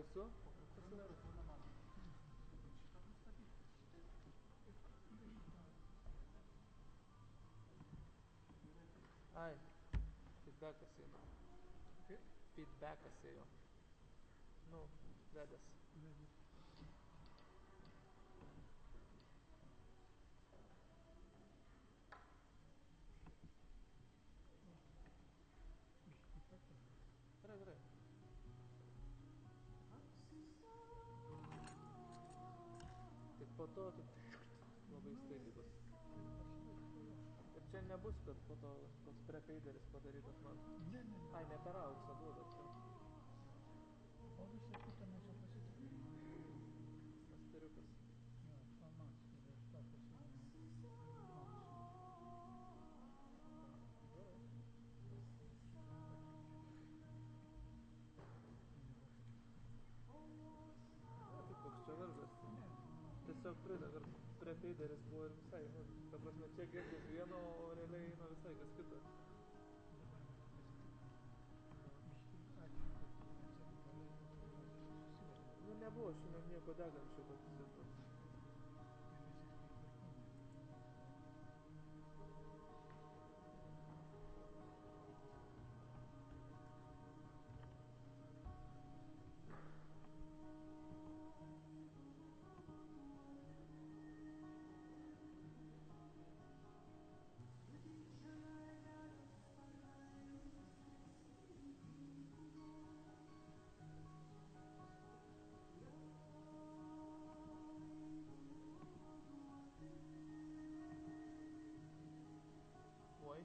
baisu? Ai, feedbackas eina. Feedbackas ėjo. Nu, vedas. Gerai. Tai po to labai staigiai bus. Ir čia nebus, kad po to toks prepeideris padarytas man. Ai, ne per auksą duoda čia. O visą kitą mes jau pasitikėjome. Masteriukas. Tiesiog prepeideris buvo ir visai, nu, ta prasme, čia girdis vieno, o realiai eina visai kas kita. Nu, nebuvo šiandien nieko degančio, bet toks. Oi.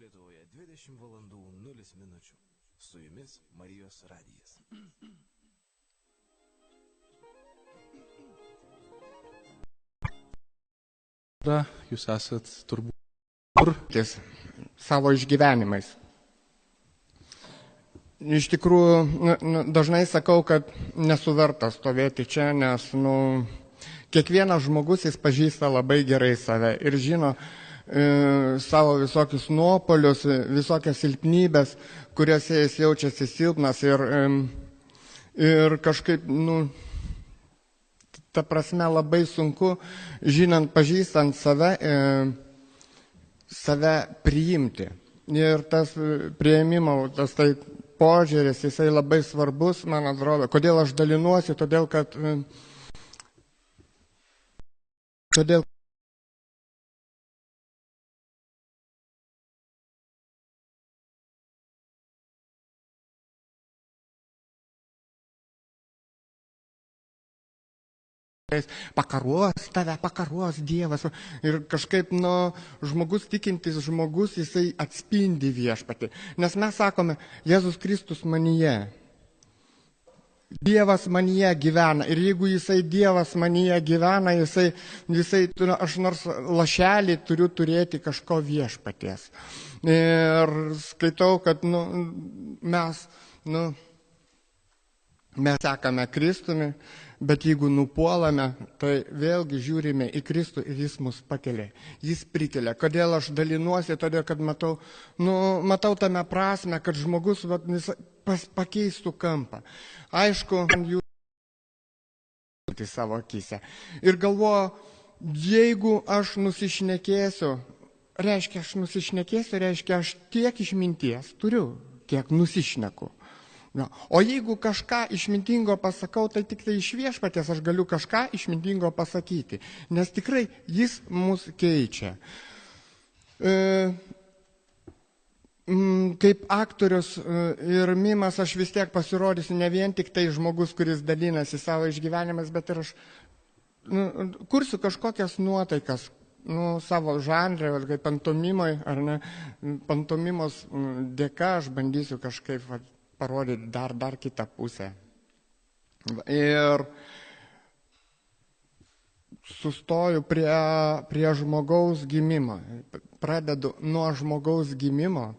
Lietuvoje 20 valandų 0 minučių. Su jumis Marijos radijas. Jūs esat turbūt savo išgyvenimais. Iš tikrųjų, dažnai sakau, kad nesu vertas stovėti čia, nes kiekvienas žmogus jis pažįsta labai gerai save ir žino savo visokius nuopolius, visokias silpnybės, kuriuose jis jaučiasi silpnas ir kažkaip, ta prasme labai sunku, žinant, pažįstant save priimti. Ir tas priėmimo, tas tai požiūris, jisai labai svarbus, man atrodo. Kodėl aš dalinuosi? Todėl, kad pakaruos tave, pakaruos Dievas. Ir kažkaip, žmogus tikintis žmogus, jisai atspindi viešpatį. Nes mes sakome, Jėzus Kristus manyje. Dievas manyje gyvena. Ir jeigu jisai Dievas manyje gyvena, jisai aš nors lašelį turiu turėti kažko viešpaties. Ir skaitau, kad mes, mes sekame Kristumi, bet jeigu nupuolame, tai vėlgi žiūrime į Kristų ir jis mus pakelia, jis prikelia. Kodėl aš dalinuosi? Todėl, kad matau tame prasme, kad žmogus pakeistų kampą. Aišku, jų savo akise. Ir galvoju, jeigu aš nusišnekėsiu, reiškia aš tiek išminties turiu, kiek nusišneku. No. O jeigu kažką išmintingo pasakau, tai tik tai iš Viešpaties aš galiu kažką išmintingo pasakyti, nes tikrai jis mus keičia. Kaip aktorius ir mimas aš vis tiek pasirodysiu ne vien tik tai žmogus, kuris dalinasi savo išgyvenimas, bet ir aš kursiu kažkokias nuotaikas, savo žanrę, kaip pantomimoje, ar ne, pantomimos dėka aš bandysiu kažkaip parodyti dar kitą pusę. Ir sustoju prie žmogaus gimimo. Pradedu nuo žmogaus gimimo,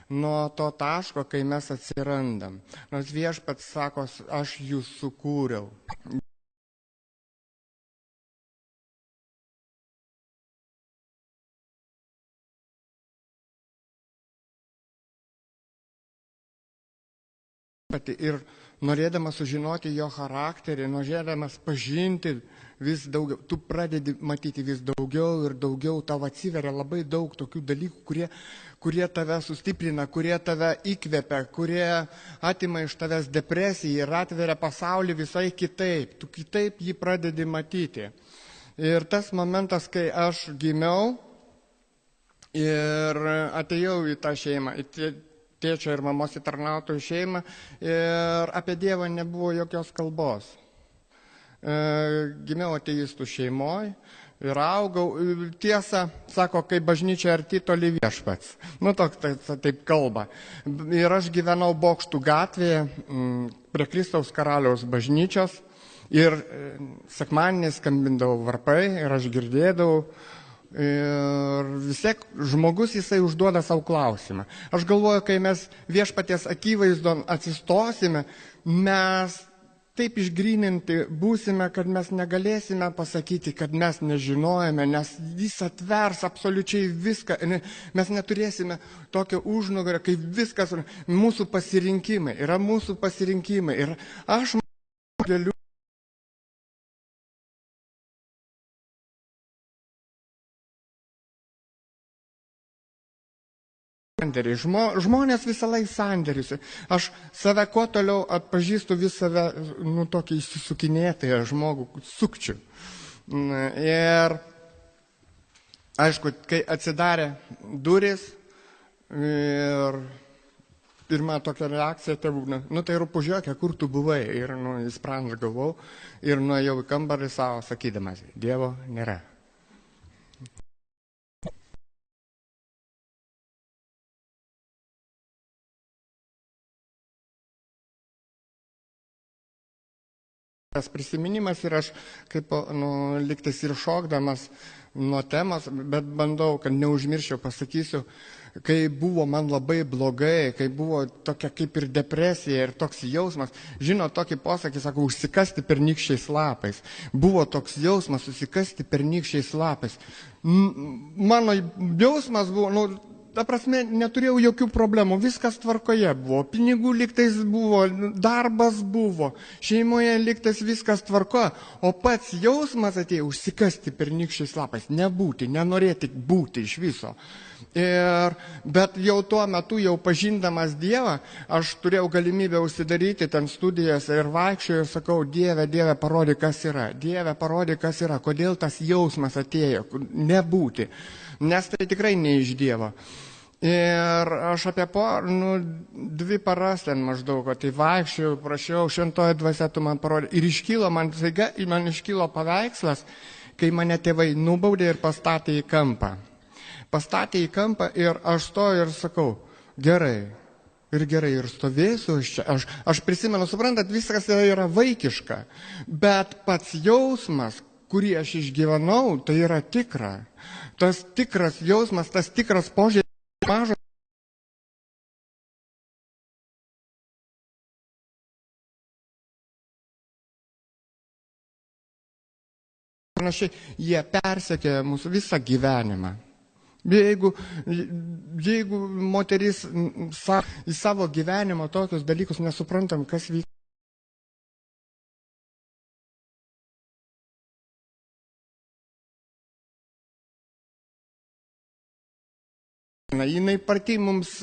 nuo to taško, kai mes atsirandam. Nors Viešpats sako, aš jūs sukūriau. Ir norėdamas sužinoti jo charakterį, norėdamas pažinti vis daugiau, tu pradedi matyti vis daugiau ir daugiau, tau atsiveria labai daug tokių dalykų, kurie tave sustiprina, kurie tave įkvepia, kurie atima iš tavęs depresiją ir atveria pasaulį visai kitaip, tu kitaip jį pradedi matyti. Ir tas momentas, kai aš gimiau ir atėjau į tą šeimą, tėčio ir mamos įtarnautojų šeimą, ir apie Dievą nebuvo jokios kalbos. Gimiau ateistų šeimoje ir augau. Tiesa, sako, kai bažnyčia arti, toli Viešpats. Taip kalba. Ir aš gyvenau Bokštų gatvėje prie Kristaus Karaliaus bažnyčios ir sekmadieniais skambindavau varpai ir aš girdėdavau. Ir vis tiek žmogus jisai užduoda savo klausimą. Aš galvoju, kai mes Viešpaties akivaizdon atsistosime, mes taip išgryninti būsime, kad mes negalėsime pasakyti, kad mes nežinojame, nes jis atvers absoliučiai viską. Mes neturėsime tokio užnugario, kaip viskas, mūsų pasirinkimai, yra mūsų pasirinkimai. Ir aš galiu. Žmonės visą laiką sandėriusi. Aš save kuo toliau atpažįstu vis save, tokį įsisukinėtąją žmogų, sukčių. Ir aišku, kai atsidarė duris ir pirma tokia reakcija tėvų, tai rūpužiokė, kur tu buvai? Ir į sprandą gavau ir nuėjau į kambarį savo, sakydamas, Dievo nėra. Tas prisiminimas ir aš kaip liktais ir šokdamas nuo temos, bet bandau, kad neužmirščiau, pasakysiu, kai buvo man labai blogai, kai buvo tokia kaip ir depresija ir toks jausmas, tokį posakį, sako, užsikasti pernykščiais lapais. Buvo toks jausmas, užsikasti pernykščiais lapais. Mano jausmas buvo, ta prasme, neturėjau jokių problemų, viskas tvarkoje buvo, pinigų lygtais buvo, darbas buvo, šeimoje lygtais viskas tvarkoje, o pats jausmas atėjo užsikasti pernykščiais lapais, nebūti, nenorėti būti iš viso. Bet jau tuo metu, jau pažindamas Dievą, aš turėjau galimybę užsidaryti ten studijose ir vaikščioju, sakau, Dieve, parodyk, kas yra, Dieve, parodyk, kas yra, kodėl tas jausmas atėjo, nebūti, nes tai tikrai ne iš Dievo. Ir aš apie 2 paras ten maždaug, tai vaikščiau, prašiau, šventoji dvasia tu man parodė. Ir man iškilo paveikslas, kai mane tėvai nubaudė ir pastatė į kampą. Pastatė į kampą ir aš stoju ir sakau, gerai, ir stovėsiu čia. Aš prisimenu, suprantat, viskas yra vaikiška, bet pats jausmas, kurį aš išgyvenau, tai yra tikra. Tas tikras jausmas, tas tikras požiūris, mažas panašiai, jie persekioja mūsų visą gyvenimą. Jeigu moteris į savo gyvenimo tokius dalykus nesuprantam, kas vyks. Jinai pati mums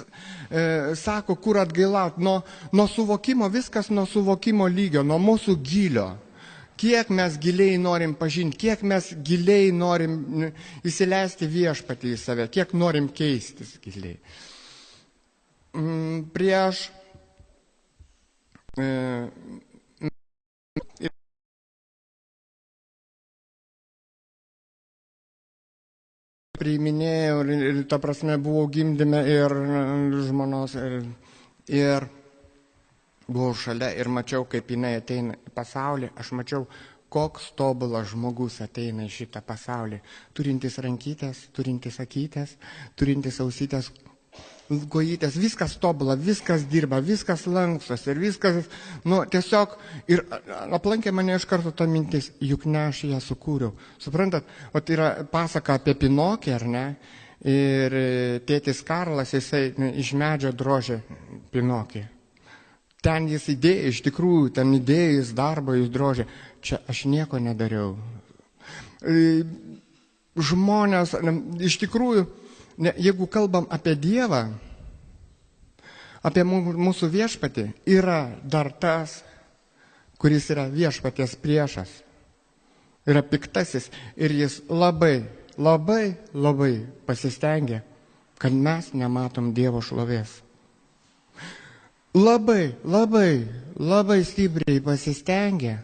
sako, kur atgailauti, nuo suvokimo, viskas nuo suvokimo lygio, nuo mūsų gilio. Kiek mes giliai norim pažinti, kiek mes giliai norim įsileisti viešpatį į save, kiek norim keistis giliai. Prieš priiminėjau ir ta prasme buvau gimdyme ir žmonos ir buvau šalia ir mačiau, kaip jinai ateina į pasaulį. Aš mačiau, koks tobulas žmogus ateina į šitą pasaulį. Turintis rankytės, turintis akytės, turintis ausytės, kojytės, viskas tobula, viskas dirba, viskas lankstosi ir viskas, tiesiog, ir aplankė mane iš karto ta mintis, juk ne aš ją sukūriau. Suprantat, tai yra pasaka apie Pinokį, ar ne? Ir tėtis Karlas, jisai iš medžio drožė Pinokį. Ten jis idėjo, iš tikrųjų, ten idėjo jis darbo, jis drožė. Čia aš nieko nedariau. Žmonės, iš tikrųjų, jeigu kalbam apie Dievą, apie mūsų viešpatį, yra dar tas, kuris yra viešpaties priešas, yra piktasis ir jis labai, labai, labai pasistengia, kad mes nematom Dievo šlovės. Labai, labai, labai stipriai pasistengia,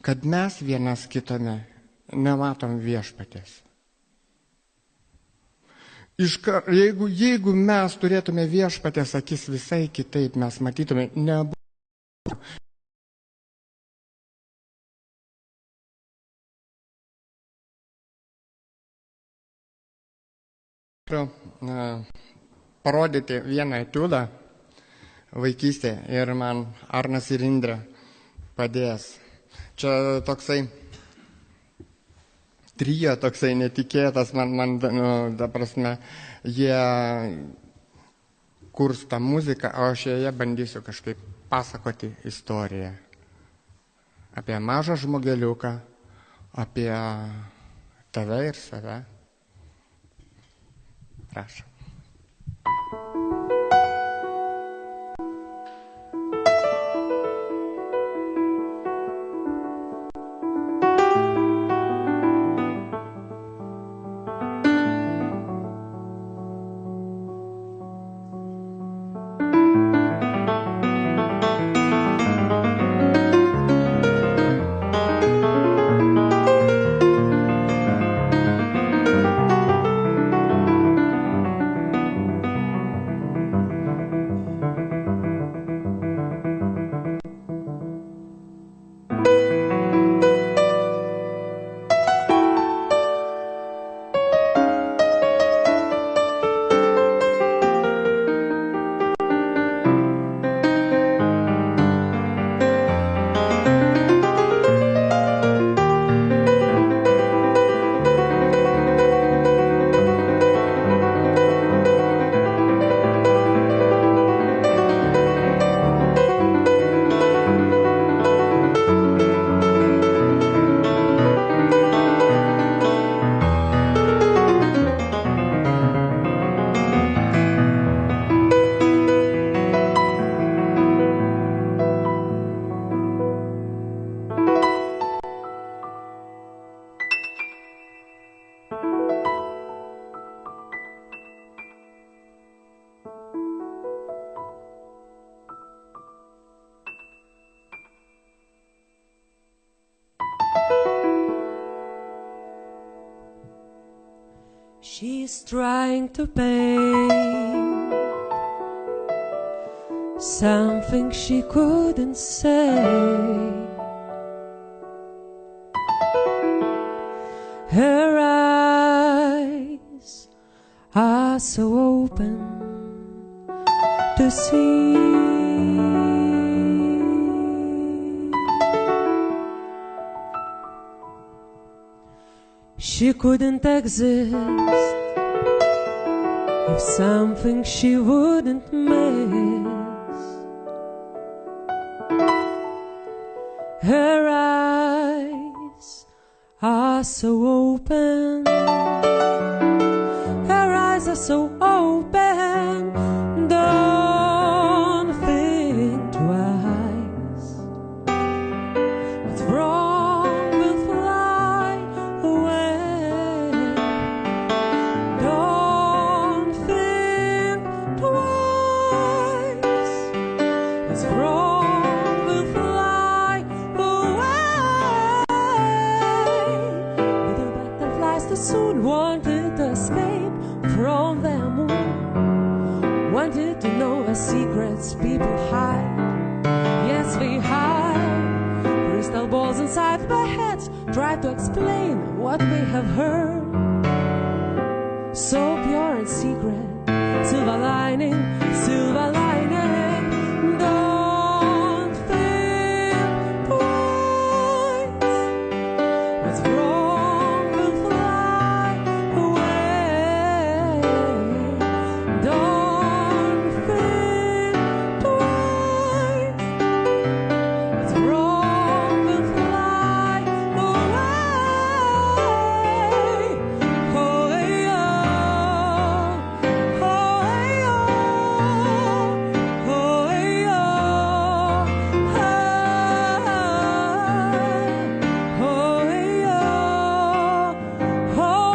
kad mes vienas kitame nematom viešpatės. Jeigu mes turėtume viešpatės akis visai kitaip, mes matytume, parodyti vieną etiudą vaikystė ir man Arnas ir Indrė padės. Čia toksai trio, toksai netikėtas, ta prasme, jie kurs tą muziką, o aš joje bandysiu kažkaip pasakoti istoriją. Apie mažą žmogeliuką, apie tave ir save. Prašau. She's trying to paint something she couldn't say. Her eyes are so open to see. she couldn't exist, if something she wouldn't miss. Her eyes are so open, her eyes are so open, don't think twice. What's wrong will fly away, don't think twice. What's wrong will fly away. But the butterflies too soon wanted to escape from their moon, wanted to know the secrets people hide. Yes, we hide crystal balls inside their heads, try to explain what we have heard. So pure and secret, silver lining, silver lining. Don't think twice. What's wrong will fly away. Don't think twice. What's wrong will fly away. Oh, yeah. Oh, yeah. Oh,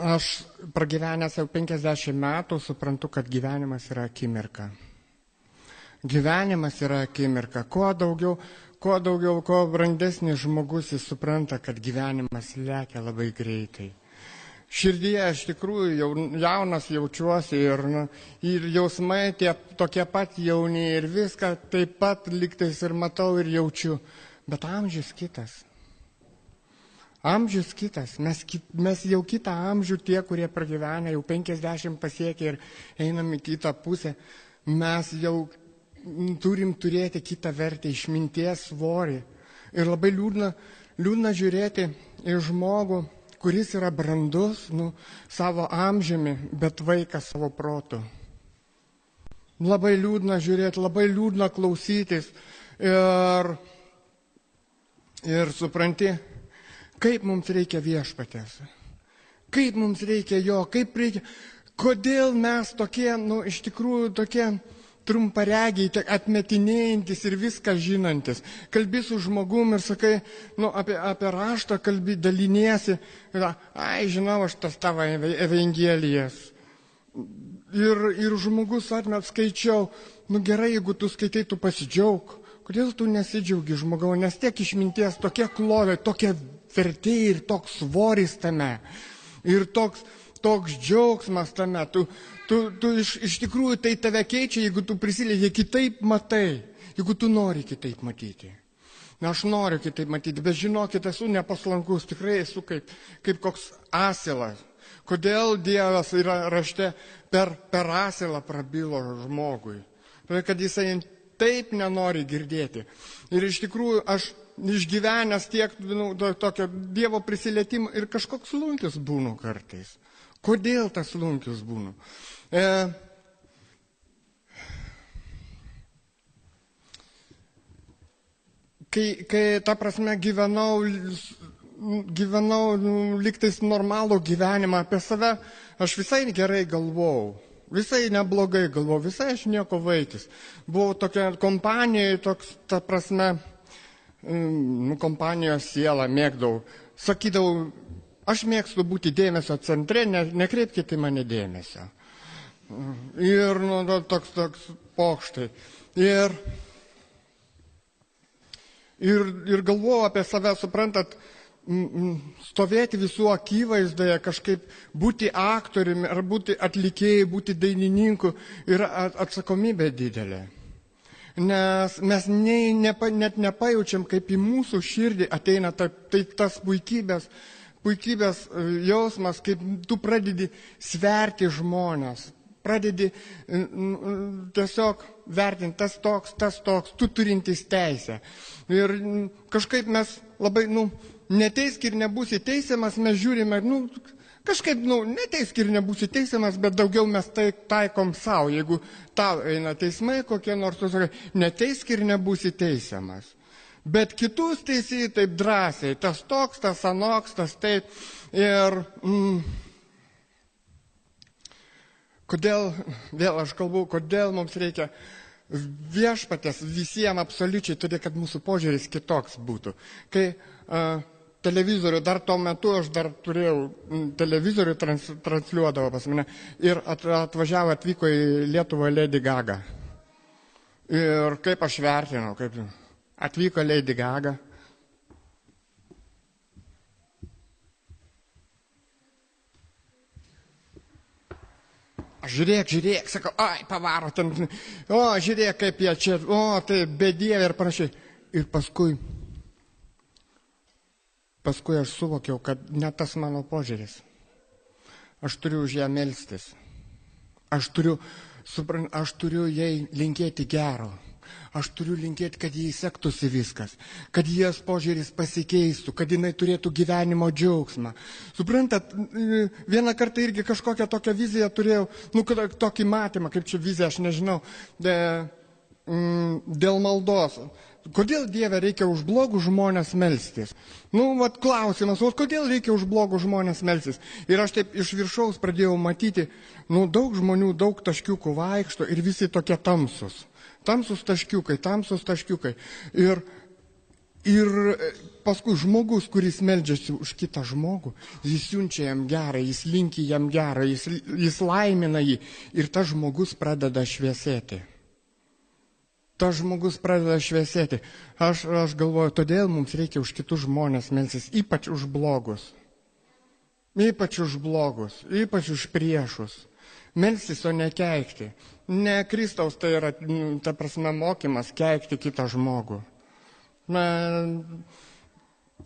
Aš pragyvenęs jau 50 metų suprantu, kad gyvenimas yra akimirka. Gyvenimas yra akimirka. Kuo daugiau, kuo brandesnis žmogus jis supranta, kad gyvenimas lekia labai greitai. Širdyje aš tikrųjų jau jaunas jaučiuosi ir jausmai tokie pat jauni ir viską taip pat lygtais ir matau ir jaučiu. Bet amžius kitas. Amžius kitas, mes jau kitą amžių, tie, kurie pragyvenę, jau 50 pasiekė ir einam į kitą pusę, mes jau turim turėti kitą vertę, išminties svorį. Ir labai liūdna žiūrėti į žmogų, kuris yra brandus, savo amžiumi, bet vaikas savo protu. Labai liūdna žiūrėti, labai liūdna klausytis ir supranti, kaip mums reikia viešpaties, kaip mums reikia jo, kaip reikia, kodėl mes tokie, iš tikrųjų tokie trumparegiai, atmetinėjantis ir viską žinantis. Kalbi su žmogum ir sakai, apie raštą kalbi, daliniesi, žinau, aš tas tavo evangelijas. Ir žmogus atmet skaičiau, gerai, jeigu tu skaitai, tu pasidžiaug. Kodėl tu nesidžiaugi žmogau, nes tiek išminties, tokia klovė, tokia vertė ir toks svoris tame. Ir toks džiaugsmas tame. Tu iš tikrųjų tai tave keičia, jeigu tu prisilieti, kitaip matai, jeigu tu nori kitaip matyti. Aš noriu kitaip matyti, bet žinokit, esu nepaslankus, tikrai esu kaip koks asilas. Kodėl Dievas yra rašte per asilą prabilo žmogui? Todėl, kad jisai taip nenori girdėti. Ir iš tikrųjų aš išgyvenęs tiek tokio Dievo prisilietimo ir kažkoks lunkis būnu kartais. Kodėl tas lunkis būnu? Kai ta prasme gyvenau liktais normalų gyvenimą apie save, aš visai gerai galvojau. Visai neblogai galvojau, visai aš nieko vaikis. Buvau tokia kompanija, ta prasme, kompanijos sielą mėgdavau. Sakydavau, aš mėgstu būti dėmesio centre, nekreipkite į mane dėmesio. Ir toks pokštai. Ir galvojau apie save, suprantat, stovėti visų akivaizdoje, kažkaip būti aktoriumi, ar būti atlikėjai, būti dainininku yra atsakomybė didelė. Nes mes net nepajaučiam, kaip į mūsų širdį ateina tas puikybės jausmas, kaip tu pradedi sverti žmonės, pradedi tiesiog vertinti tas toks, tu turintis teisę. Ir kažkaip mes labai, neteisk ir nebūsi teisiamas, mes žiūrime, kažkaip, neteisk ir nebūsi teisiamas, bet daugiau mes taikom savo. Jeigu tau eina teismai kokie nors, tu sakai, neteisk ir nebūsi teisiamas. Bet kitus teisėjai taip drąsiai, tas toks, tas anoks, tas taip. Ir kodėl, vėl aš kalbu, kodėl mums reikia viešpatės visiems absoliučiai, todėl kad mūsų požiūris kitoks būtų. Kai televizorių, dar tuo metu aš dar turėjau televizorių, transliuodavo pas mane ir atvyko į Lietuvą Lady Gaga. Ir kaip aš vertinau, kaip atvyko Lady Gaga. Žiūrėk, sakau, pavaro ten, žiūrėk, kaip jie čia, tai bedievė ir panašiai. Ir paskui aš suvokiau, kad ne tas mano požiūris. Aš turiu už ją melstis. Aš turiu jai linkėti gero. Aš turiu linkėti, kad jai sektųsi viskas, kad jos požiūris pasikeistų, kad jinai turėtų gyvenimo džiaugsmą. Suprantat, vieną kartą irgi kažkokią tokią viziją turėjau, tokį matymą, kaip čia vizija, aš nežinau, dėl maldos. Kodėl Dieve reikia už blogus žmonės melstis? Klausimas, kodėl reikia už blogus žmonės melstis? Ir aš taip iš viršaus pradėjau matyti, daug žmonių, daug taškiukų vaikšto ir visi tokie tamsus. Tamsus taškiukai. Ir paskui žmogus, kuris meldžiasi už kitą žmogų, jis siunčia jam gerą, jis linki jam gerą, jis laimina jį ir tas žmogus pradeda šviesėti. Aš galvoju, todėl mums reikia už kitus žmonės melstis, ypač už blogus. Ypač už priešus. Melstis, o ne keikti. Ne Kristaus tai yra, ta prasme, mokymas keikti kitą žmogų.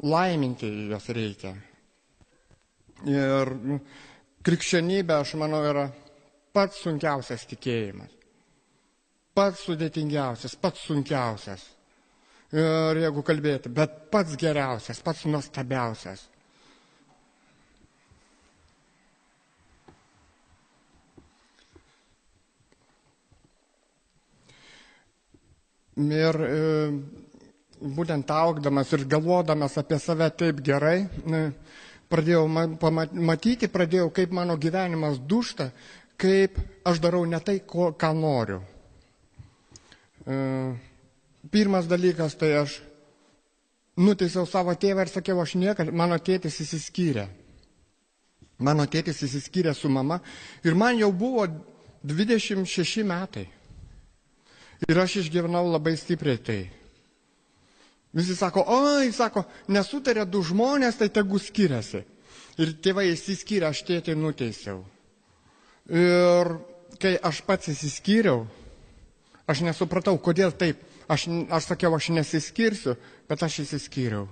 laiminti jos reikia. Ir krikščionybė, aš manau, yra pats sunkiausias tikėjimas. Pats sudėtingiausias, pats sunkiausias. Ir jeigu kalbėti, bet pats geriausias, pats nuostabiausias. Ir būtent augdamas ir galvodamas apie save taip gerai, pradėjau matyti, kaip mano gyvenimas dūžta, kaip aš darau ne tai, ką noriu. Pirmas dalykas, tai aš nuteisiau savo tėvą ir sakiau, aš niekad, mano tėtis įsiskyrė. Mano tėtis įsiskyrė su mama ir man jau buvo 26 metai. Ir aš išgyvenau labai stipriai tai. Visi sako, nesutarė du žmonės, tai tegu skiriasi. Ir tėvai įsiskyrė, aš tėtį nuteisiau. Ir kai aš pats įsiskyriau, aš nesupratau, kodėl taip. Aš sakiau, aš nesiskirsiu, bet aš įsiskyriau.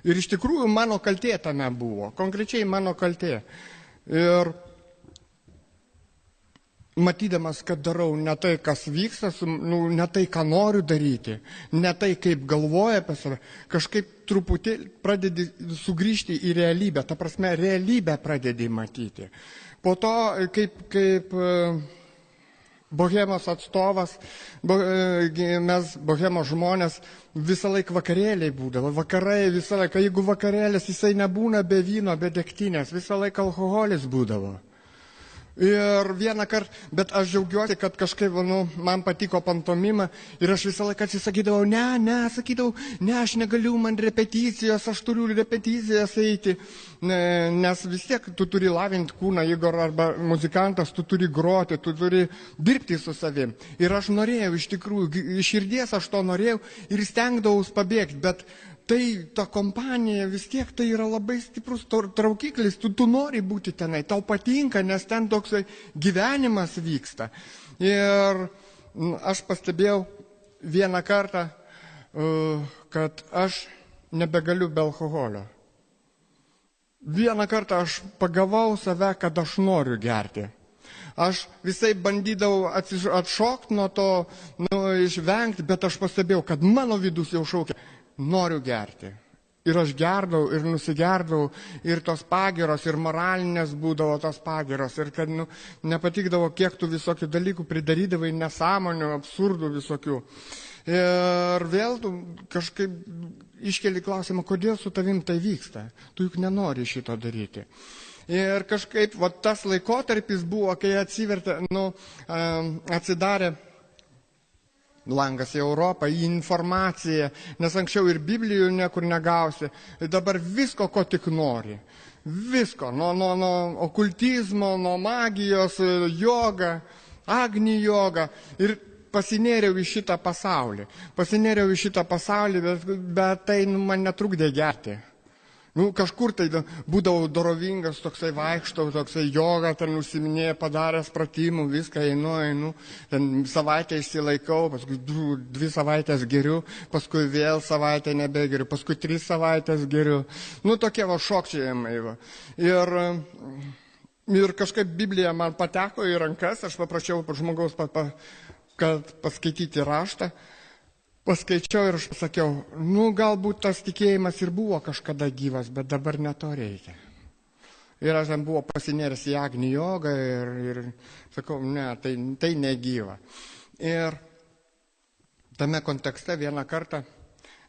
Ir iš tikrųjų mano kaltė tame buvo, konkrečiai mano kaltė. Ir matydamas, kad darau ne tai, kas vyksta, ne tai, ką noriu daryti, ne tai, kaip galvoja apie save, kažkaip truputį pradedi sugrįžti į realybę, ta prasme, realybę pradedi matyti. Po to, kaip bohemos atstovas, mes, bohemos žmonės, visą laiką vakarėliai būdavo, vakarai visą laiką, jeigu vakarėlis, jisai nebūna be vyno, be degtinės, visą laiką alkoholis būdavo. Ir vieną kartą, bet aš džiaugiuosi, kad kažkaip, man patiko pantomima ir aš visą laiką atsisakydavau, sakydavau, aš negaliu, man repeticijos, aš turiu repeticijas eiti, nes vis tiek tu turi lavinti kūną, jeigu arba muzikantas, tu turi groti, tu turi dirbti su savim. Ir aš norėjau, iš tikrųjų, iš širdies aš to norėjau ir stengdavaus pabėgti, bet ta kompanija vis tiek tai yra labai stiprus traukiklis, tu nori būti tenai, tau patinka, nes ten toks gyvenimas vyksta. Ir aš pastebėjau vieną kartą, kad aš nebegaliu be alkoholio. Vieną kartą aš pagavau save, kad aš noriu gerti. Aš visai bandydavau atšokti nuo to, išvengti, bet aš pastebėjau, kad mano vidus jau šaukia. Noriu gerti. Ir aš gerdavau, ir nusigerdavau, ir tos pagiros, ir moralinės būdavo tos pagiros, ir kad nepatikdavo, kiek tu visokių dalykų pridarydavai, nesąmonių, absurdų visokių. Ir vėl tu kažkaip iškeli klausimą, kodėl su tavim tai vyksta. Tu juk nenori šito daryti. Ir kažkaip tas laikotarpis buvo, kai atsidarė langas į Europą, į informaciją, nes anksčiau ir Biblijų niekur negausi. Dabar visko, ko tik nori. Visko, nuo okultizmo, nuo magijos, joga, agni joga. Ir pasinėriau į šitą pasaulį. Bet tai man netrukdė gerti. Kažkur tai būdavau dorovingas, toksai vaikštau, toksai joga, ten užsiminėja, padaręs pratimų, viską einu, ten savaitę išsilaikau, paskui 2 savaitės geriu, paskui vėl savaitę nebegeriu, paskui 3 savaitės geriu. Tokie šokčiajimai. Ir kažkaip Biblija man pateko į rankas, aš paprašiau žmogaus, kad paskaityti raštą. Paskaičiau ir aš pasakiau, galbūt tas tikėjimas ir buvo kažkada gyvas, bet dabar ne to reikia. Ir aš ten buvau pasinėręs į agni jogą ir sakau, tai negyva. Ir tame kontekste vieną kartą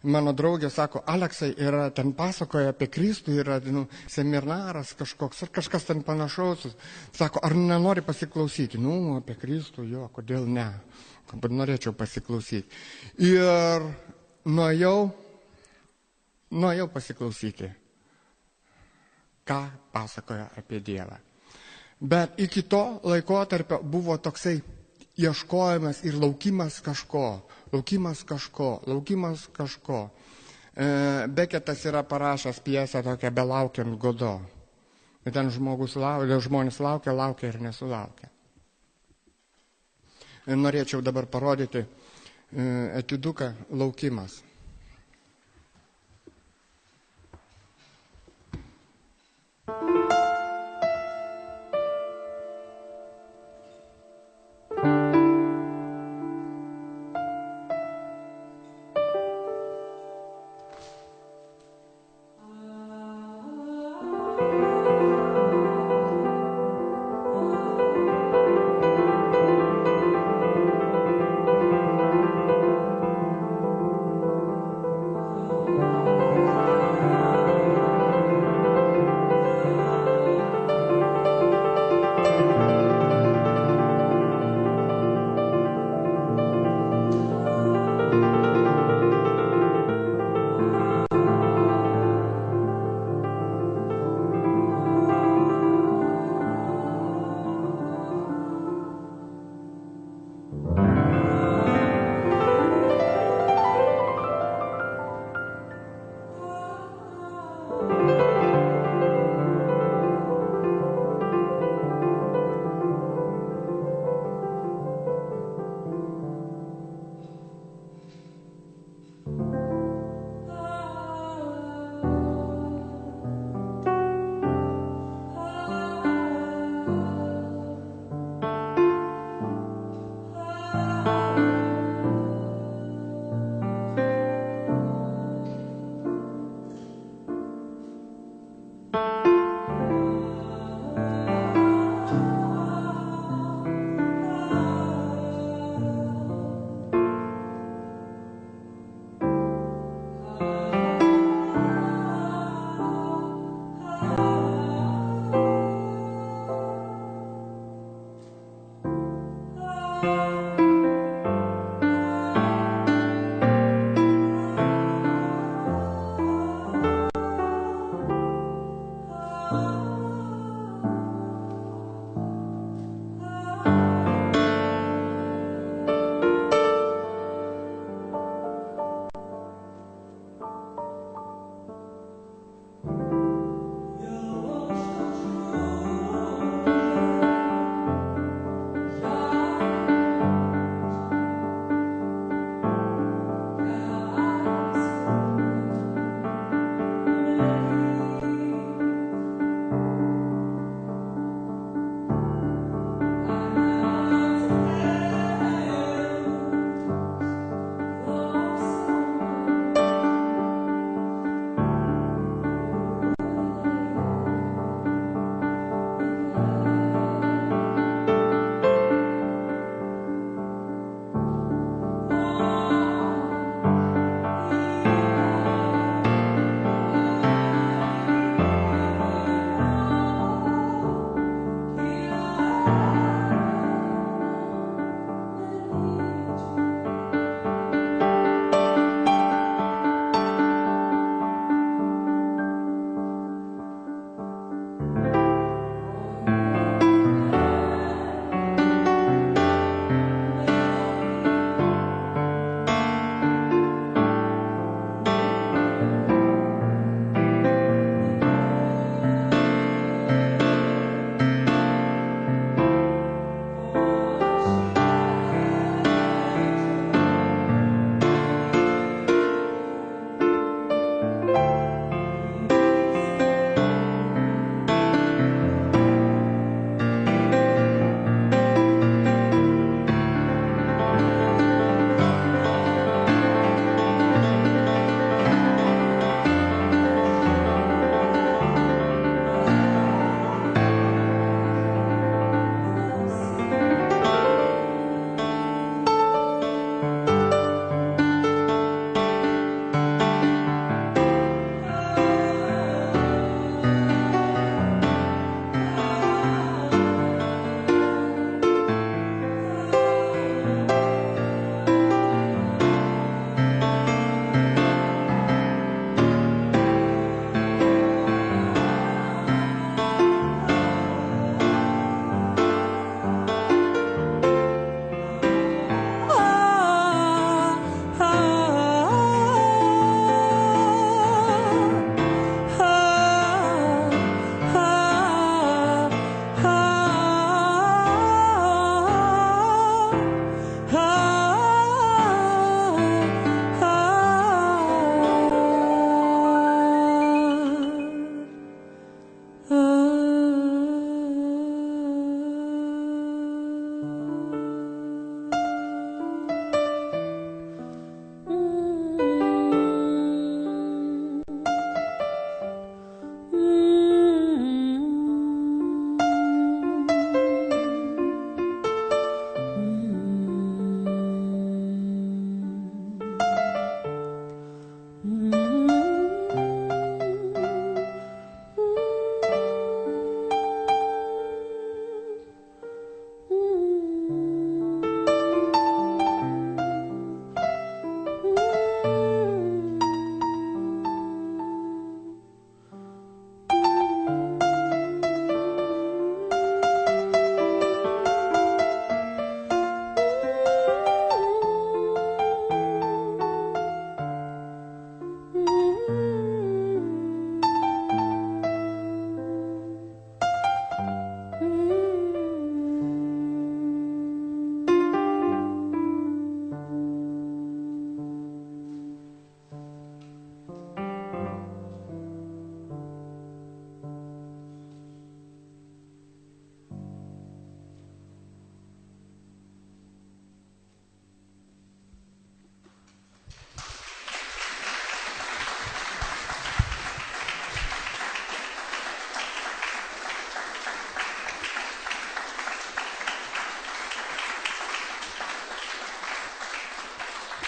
mano draugė sako, Aleksai, yra ten pasakoja apie Kristų, yra seminaras kažkoks, ar kažkas ten panašaus. Sako, ar nenori pasiklausyti? Apie Kristų, jo, kodėl ne? Bet norėčiau pasiklausyti. Ir nuėjau pasiklausyti, ką pasakoja apie Dievą. Bet iki to laikotarpio buvo toksai ieškojimas ir laukimas kažko. Beketas yra parašęs pjesę tokią Belaukiant Godo. Ir ten žmonės laukia ir nesulaukia. Norėčiau dabar parodyti etiuduką Laukimas.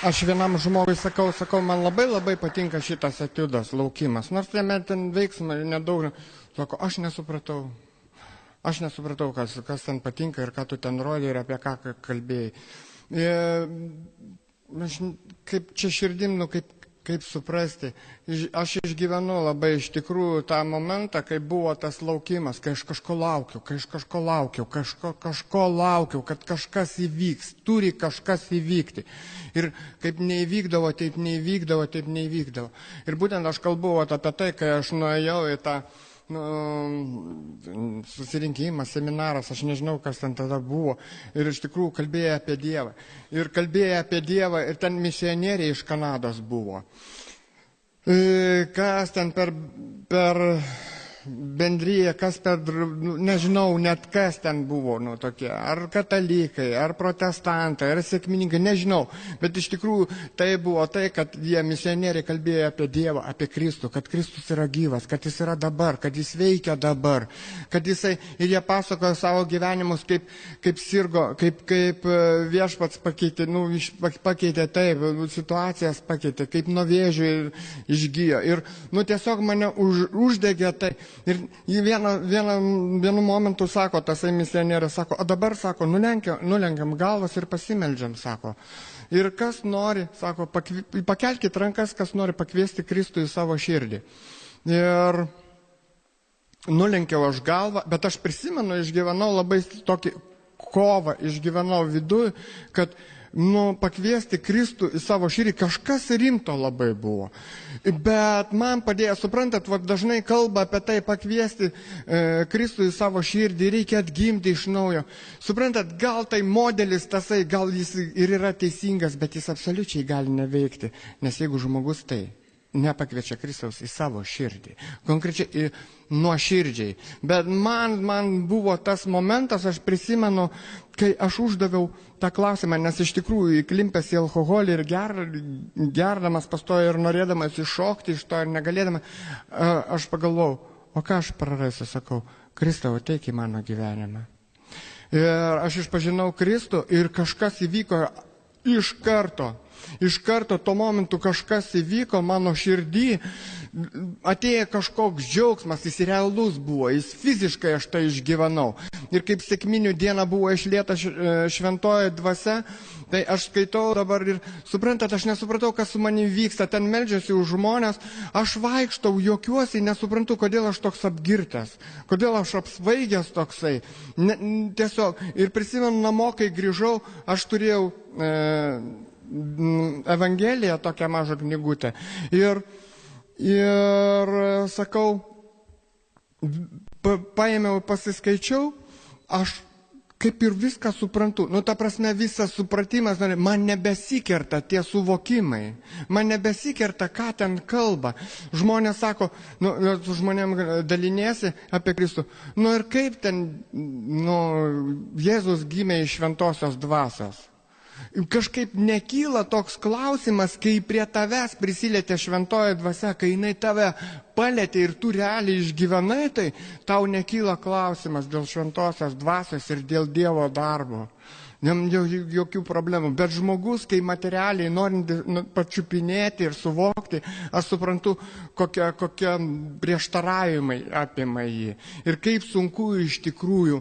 aš vienam žmogui sakau, man labai patinka šitas etiudas, laukimas. Nors jame ten veiksmai nedaug, sako, aš nesupratau, kas ten patinka ir ką tu ten rodai ir apie ką kalbėjai. Aš kaip čia širdim, kaip suprasti. Aš išgyvenu labai iš tikrųjų tą momentą, kai buvo tas laukimas, kai aš kažko laukiau, kad kažkas įvyks, turi kažkas įvykti. Ir kaip neįvykdavo, taip neįvykdavo. Ir būtent aš kalbu apie tai, kai aš nuėjau į tą susirinkimas, seminaras, aš nežinau, kas ten tada buvo. Ir iš tikrųjų kalbėjo apie Dievą. Ir ten misionieriai iš Kanados buvo. Kas ten per bendryje, kas per, nežinau, net kas ten buvo, tokie, ar katalikai, ar protestantai, ar sekmininkai, nežinau, bet iš tikrųjų tai buvo tai, kad jie misionieriai kalbėjo apie Dievą, apie Kristų, kad Kristus yra gyvas, kad jis yra dabar, kad jis veikia dabar, kad jisai, ir jie pasakojo savo gyvenimus, kaip sirgo, kaip viešpats pakeitė, pakeitė taip, situacijas pakeitė, kaip nuo vėžių išgijo. Ir, tiesiog mane uždegė tai. Ir vienu momentu sako, tasai misionierius sako, o dabar, sako, nulenkiam galvas ir pasimeldžiam, sako. Ir kas nori, sako, pakelkit rankas, kas nori pakviesti Kristų į savo širdį. Ir nulenkiau aš galvą, bet aš prisimenu, išgyvenau labai tokį kovą, išgyvenau viduje, kad pakviesti Kristų į savo širdį, kažkas rimto labai buvo. Bet man padėjo, suprantat, dažnai kalba apie tai, pakviesti Kristų į savo širdį, reikia atgimti iš naujo. Suprantat, gal tai modelis tasai, gal jis ir yra teisingas, bet jis absoliučiai gali neveikti, nes jeigu žmogus tai nepakviečia Kristaus į savo širdį, konkrečiai nuoširdžiai. Bet man buvo tas momentas, aš prisimenu, kai aš uždaviau tą klausimą, nes iš tikrųjų įklimpęs į alkoholį ir gerdamas pastojo ir norėdamas iššokti iš to ir negalėdamas, aš pagalvojau, o ką aš prarasiu, sakau, Kristau, ateik į mano gyvenimą. Ir aš išpažinau Kristų ir kažkas įvyko iš karto. Iš karto tuo momentu kažkas įvyko mano širdį, atėjo kažkoks džiaugsmas, jis realus buvo, jis fiziškai aš tai išgyvenau. Ir kaip sekminių dieną buvo išlieta šventoji dvasia, tai aš skaitau dabar ir suprantat, aš nesupratau, kas su manim vyksta, ten meldžiasi už žmonės, aš vaikštau, juokiuosi, nesuprantu, kodėl aš toks apgirtęs, kodėl aš apsvaigęs toksai. Tiesiog, ir prisimenu namo, kai grįžau, aš turėjau Evangeliją, tokią mažą knygutę. Ir sakau, paėmiau, pasiskaičiau, aš kaip ir viską suprantu. Ta prasme, visas supratimas, man nebesikerta tie suvokimai. Man nebesikerta, ką ten kalba. Žmonės sako, su žmonėm dalinėsi apie Kristų. Ir kaip ten, Jėzus gimė iš šventosios dvasios. Kažkaip nekyla toks klausimas, kai prie tavęs prisilietė šventoji dvasia, kai jinai tave palėtė ir tu realiai išgyvenai, tai tau nekyla klausimas dėl šventosios dvasios ir dėl Dievo darbo. Jokių problemų. Bet žmogus, kai materialiai norint pačiupinėti ir suvokti, aš suprantu, kokie prieštaravimai apima jį. Ir kaip sunku iš tikrųjų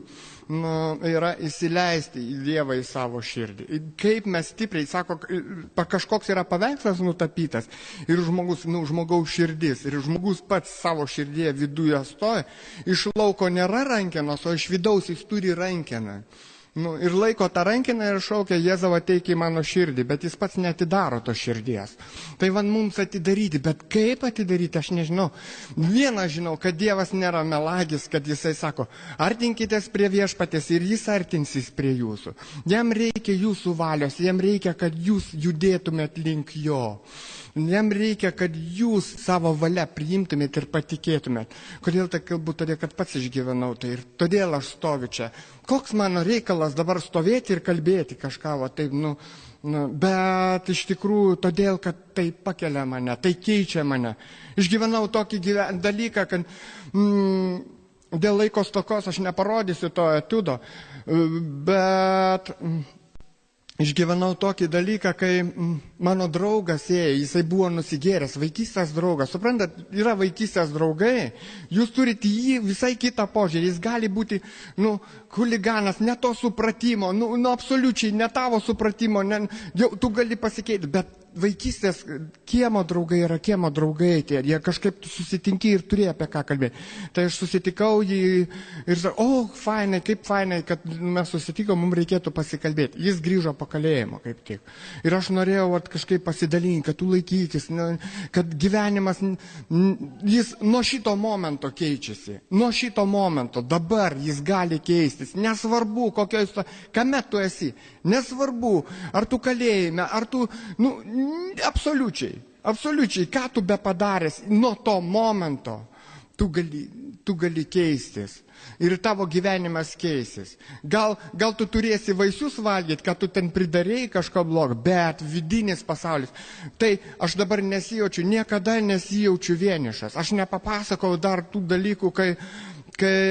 yra įsileisti į Dievą į savo širdį. Kaip mes stipriai, sako, kažkoks yra paveikslas nutapytas ir žmogaus širdis, ir žmogus pats savo širdėje viduje stoja, iš lauko nėra rankenos, o iš vidaus jis turi rankeną. Ir laiko tą rankiną ir šaukia, Jėzau, ateik į mano širdį, bet jis pats neatidaro to širdies. Tai mums atidaryti, bet kaip atidaryti, aš nežinau. Vieną žinau, kad Dievas nėra melagis, kad jisai sako, artinkitės prie viešpatės ir jis artinsis prie jūsų. Jam reikia jūsų valios, jam reikia, kad jūs judėtumėt link jo. Jam reikia, kad jūs savo valia priimtumėt ir patikėtumėt. Kodėl tai kalbu? Todėl, kad pats išgyvenau tai ir todėl aš stoviu čia. Koks mano reikalas dabar stovėti ir kalbėti kažką, taip, bet iš tikrųjų todėl, kad tai pakelia mane, tai keičia mane. Išgyvenau tokį dalyką, kad dėl laiko stokos aš neparodysiu to etiudo, bet išgyvenau tokį dalyką, kai Mano draugas ėjo, jisai buvo nusigėręs, vaikystės draugas. Suprantat, yra vaikystės draugai, jūs turite jį visai kitą požiūrį. Jis gali būti, huliganas, ne to supratimo, absoliučiai ne tavo supratimo, jau tu gali pasikeiti, bet vaikystės kiemo draugai yra kiemo draugai, jie kažkaip susitinki ir turėjo apie ką kalbėti. Tai aš susitikau jį ir sakau, fainai, kaip fainai, kad mes susitikom, mums reikėtų pasikalbėti. Jis grįžo po kalėjimo kaip tik. Ir aš norėjau kažkaip pasidalinti, kad tu laikykis, kad gyvenimas, jis nuo šito momento keičiasi. Nuo šito momento, dabar jis gali keistis. Nesvarbu, kame tu esi. Nesvarbu, ar tu kalėjime, ar tu, absoliučiai, ką tu be padaręs, nuo to momento tu gali keistis. Ir tavo gyvenimas keisis. Gal tu turėsi vaisius valgyti, kad tu ten pridarėjai kažko blogo, bet vidinis pasaulis. Tai aš dabar niekada nesijaučiu vienišas. Aš nepapasakau dar tų dalykų, kai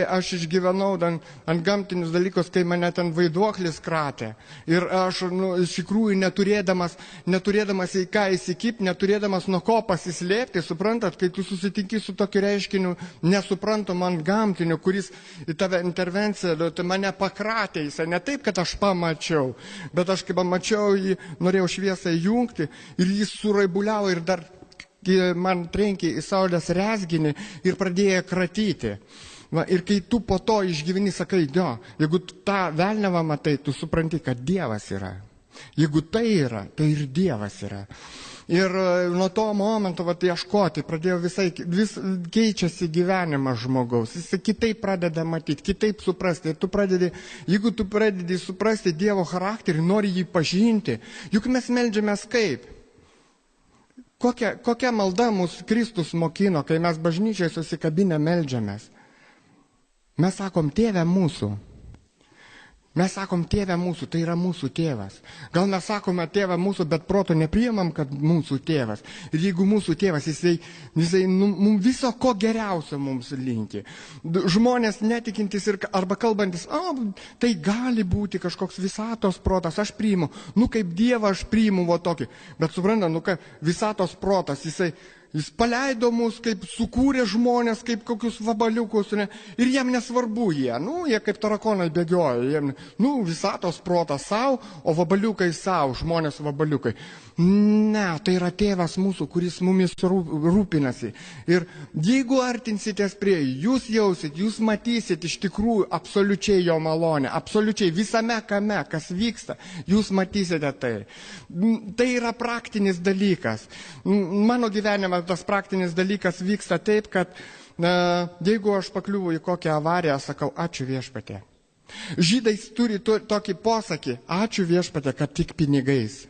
aš išgyvenau ant gamtinius dalykus, kai mane ten vaiduoklis kratė. Ir aš, iš tikrųjų, neturėdamas į ką įsikip, neturėdamas nuo ko pasislėpti, suprantat, kai tu susitinki su tokiu reiškiniu nesuprantamu ant gamtiniu, kuris į tave intervenciją, tai mane pakratė jisai. Ne taip, kad aš pamačiau, bet aš kai pamačiau jį, norėjau šviesą įjungti ir jis suraibuliavo ir dar man trenkė į saulės rezginį ir pradėjo kratyti. Ir kai tu po to išgyveni, sakai, jeigu tu tą velniavą matai, tu supranti, kad Dievas yra. Jeigu tai yra, tai ir Dievas yra. Ir nuo to momento ieškoti, pradėjo vis keičiasi gyvenimas žmogaus. Jis kitaip pradeda matyti, kitaip suprasti. Ir jeigu tu pradedi suprasti Dievo charakterį, nori jį pažinti, juk mes meldžiamės kaip? Kokia malda mūsų Kristus mokino, kai mes bažnyčiai susikabinę meldžiamės? Mes sakom, Tėve mūsų. Mes sakom, Tėve mūsų, tai yra mūsų tėvas. Gal mes sakome, Tėve mūsų, bet proto nepriimam, kad mūsų tėvas. Ir jeigu mūsų tėvas, jisai mums viso ko geriausio mums linki. Žmonės netikintis arba kalbantis, tai gali būti kažkoks visatos protas, aš priimu. Kaip Dievą aš priimu tokį. Bet suprantat, visatos protas, Jis paleido mus, kaip sukūrė žmonės, kaip kokius vabaliukus, ir jiem nesvarbu jie kaip tarakonai bėgioja, visatos protas savo, o vabaliukai savo, žmonės vabaliukai. Ne, tai yra Tėvas mūsų, kuris mumis rūpinasi. Ir jeigu artinsitės prie, jūs jausit, jūs matysit iš tikrųjų absoliučiai jo malonę, absoliučiai visame kame, kas vyksta, jūs matysite tai. Tai yra praktinis dalykas. Mano gyvenime tas praktinis dalykas vyksta taip, kad jeigu aš pakliuvu į kokią avariją, sakau, ačiū Viešpatie. Žydai turi tokį posakį, ačiū Viešpatie, kad tik pinigais.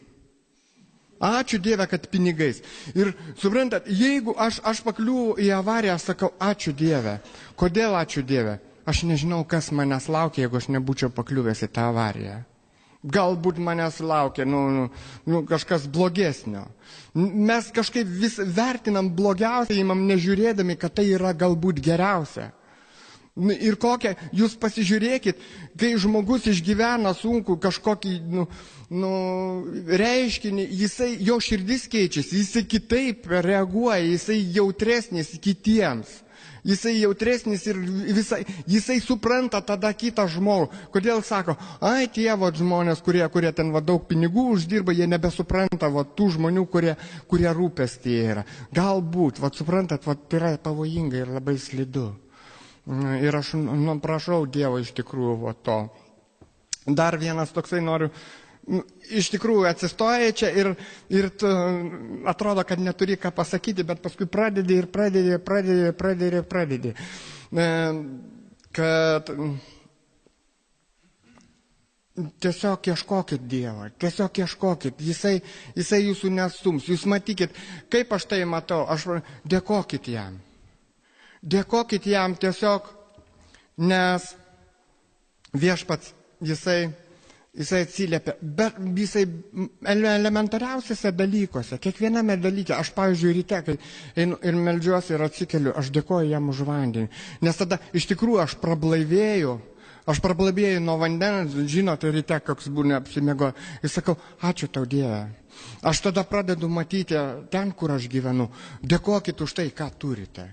Ačiū Dieve, kad pinigais. Ir suprantat, jeigu aš pakliuvu į avariją, sakau, ačiū Dieve. Kodėl ačiū Dieve? Aš nežinau, kas manęs laukia, jeigu aš nebūčiau pakliuvęs į tą avariją. Galbūt manęs laukia kažkas blogesnio. Mes kažkaip vis vertinam blogiausią, imam nežiūrėdami, kad tai yra galbūt geriausia. Ir kokią, jūs pasižiūrėkit, kai žmogus išgyvena sunku kažkokį reiškinį, jo širdis keičiasi, jisai kitaip reaguoja, jisai jautresnis kitiems. Jisai jautresnis ir jisai supranta tada kitą žmogų. Kodėl sako, tie žmonės, kurie ten daug pinigų uždirba, jie nebesupranta tų žmonių, kurie rūpestyje yra. Galbūt, suprantat, tai yra pavojinga ir labai slidu. Ir aš prašau Dievo iš tikrųjų to. Dar vienas toksai noriu, iš tikrųjų atsistoja čia ir atrodo, kad neturi ką pasakyti, bet paskui pradedi. Kad tiesiog ieškokit Dievo, tiesiog ieškokit, jisai jūsų nestums, jūs matykit, kaip aš tai matau, dėkokit jam. Dėkokit jam tiesiog, nes Viešpats, jisai atsiliepia, bet jisai elementariausiuose dalykuose, kiekviename dalyke, aš pavyzdžiui ryte, kai einu ir meldžiuosi ir atsikeliu, aš dėkoju jam už vandenį, nes tada iš tikrųjų aš prablaivėju, Aš prablabėjau nuo vandens, žinote, ryte, koks būna apsimego. Ir sakau, ačiū tau Dieve. Aš tada pradedu matyti ten, kur aš gyvenu. Dėkokit už tai, ką turite.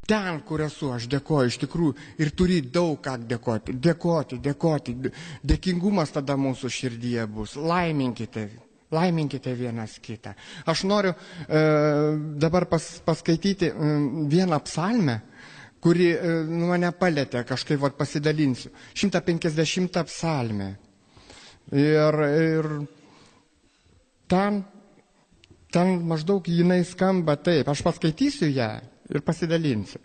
Ten, kur esu, aš dėkoju iš tikrųjų. Ir turi daug ką dėkoti. Dėkoti. Dėkingumas tada mūsų širdyje bus. Laiminkite vienas kitą. Aš noriu dabar paskaityti vieną psalmę, kuri mane palėtė, kažkaip pasidalinsiu. 150 psalmė. Ir ten maždaug jinai skamba taip. Aš paskaitysiu ją ir pasidalinsiu.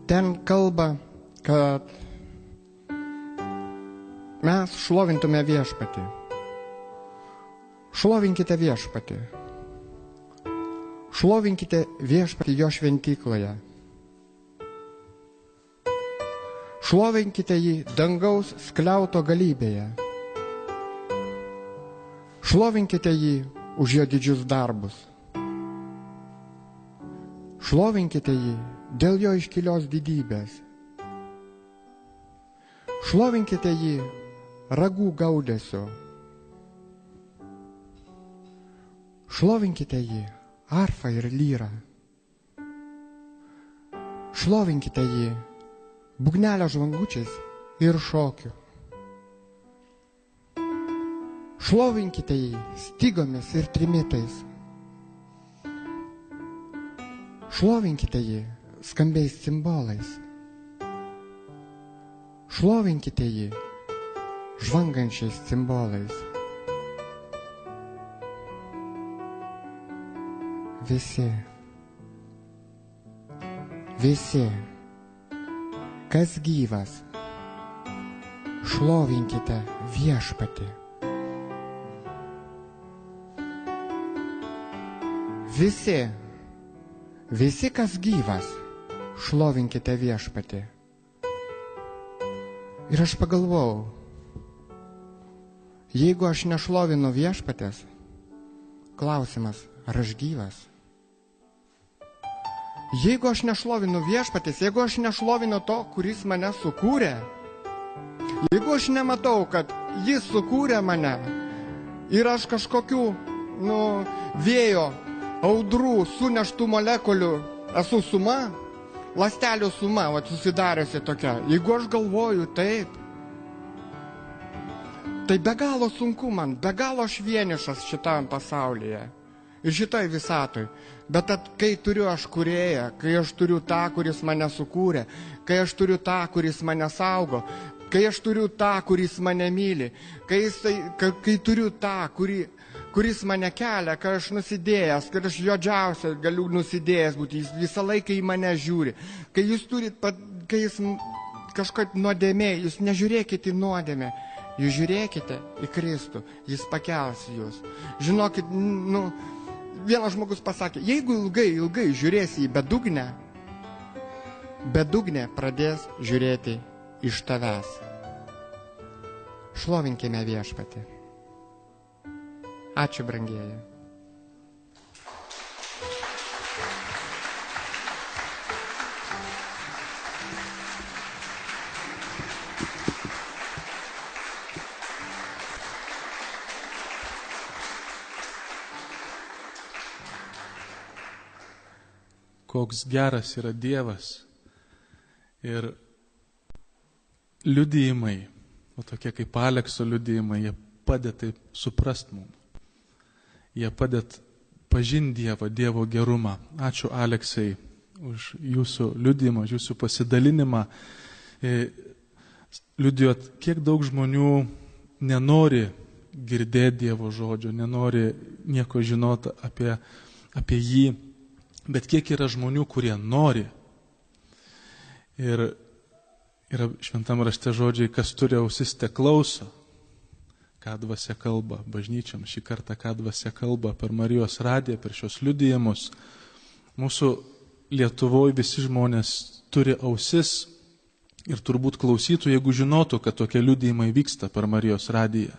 Ten kalba, kad mes šlovintume viešpatį. Šlovinkite viešpatį. Šlovinkite viešpatį jo šventykloje. Šlovinkite jį dangaus skliauto galybėje. Šlovinkite jį už jo didžius darbus. Šlovinkite jį dėl jo iškilios didybės. Šlovinkite jį ragų gaudesio. Šlovinkite jį arfa ir lyra. Šlovinkite jį būgnelio žvangučiais ir šokiu. Šlovinkite jį stygomis ir trimitais. Šlovinkite jį skambiais cimbolais. Šlovinkite jį žvangančiais cimbolais. Visi, kas gyvas, šlovinkite viešpatį. Visi, kas gyvas, šlovinkite viešpatį. Ir aš pagalvojau, jeigu aš nešlovinu viešpatės, klausimas, ar aš gyvas? Jeigu aš nešlovinu viešpatės, jeigu aš nešlovinu to, kuris mane sukūrė, jeigu aš nematau, kad jis sukūrė mane ir aš kažkokių, vėjo, audrų, suneštų molekulių esu suma, ląstelių suma, susidariusi tokia. Jeigu aš galvoju taip, tai be galo sunku man, be galo aš vienišas šitam pasaulyje ir šitoj visatoj. Bet kai turiu aš kūrėją, kai aš turiu tą, kuris mane sukūrė, kai aš turiu tą, kuris mane saugo, kai aš turiu tą, kuris mane myli, kai turiu tą, kuris mane kelia, kai aš nusidėjęs, kai aš juodžiausia galiu nusidėjęs būti, jis visą laiką į mane žiūri. Kai jūs kai jis kažkaip nuodėmė, jūs nežiūrėkite į nuodėmę, jūs žiūrėkite į Kristų, jis pakels jūs. Žinokit, vienas žmogus pasakė, jeigu ilgai žiūrėsi į bedugnę pradės žiūrėti iš tavęs. Šlovinkime viešpatį. Ačiū, brangieji. Koks geras yra Dievas. Ir liudijimai, tokie kaip Alekso liudijimai, jie padeda taip suprast mums. Jie padeda pažinti Dievo gerumą. Ačiū Aleksai už jūsų liudijimą, už jūsų pasidalinimą. Liudijot, kiek daug žmonių nenori girdėti Dievo žodžio, nenori nieko žinoti apie jį. Bet kiek yra žmonių, kurie nori. Ir yra šventam rašte žodžiai, kas turi ausis, te klauso, ką dvasia kalba bažnyčiam. Šį kartą, ką dvasia kalba per Marijos radiją, per šios liudijimus. Mūsų Lietuvoje visi žmonės turi ausis ir turbūt klausytų, jeigu žinotų, kad tokie liudijimai vyksta per Marijos radiją.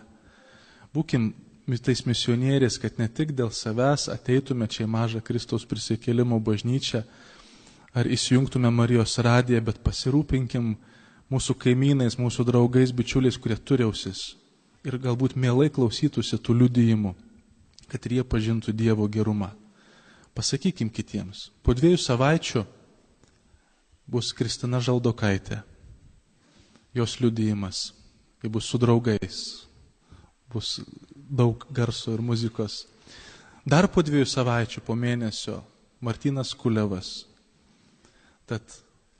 Būkim tais misionieriais, kad ne tik dėl savęs ateitume čia į mažą Kristaus prisikėlimo bažnyčią ar įsijungtume Marijos radiją, bet pasirūpinkim mūsų kaimynais, mūsų draugais, bičiuliais, kurie turi ausis ir galbūt mielai klausytųsi tų liudijimų, kad ir jie pažintų Dievo gerumą. Pasakykim kitiems. Po 2 savaičių bus Kristina Žaldokaitė. Jos liudijimas. Ji bus su draugais. Bus daug garso ir muzikos. Dar po 2 savaičių, po mėnesio, Martynas Kulevas. Tad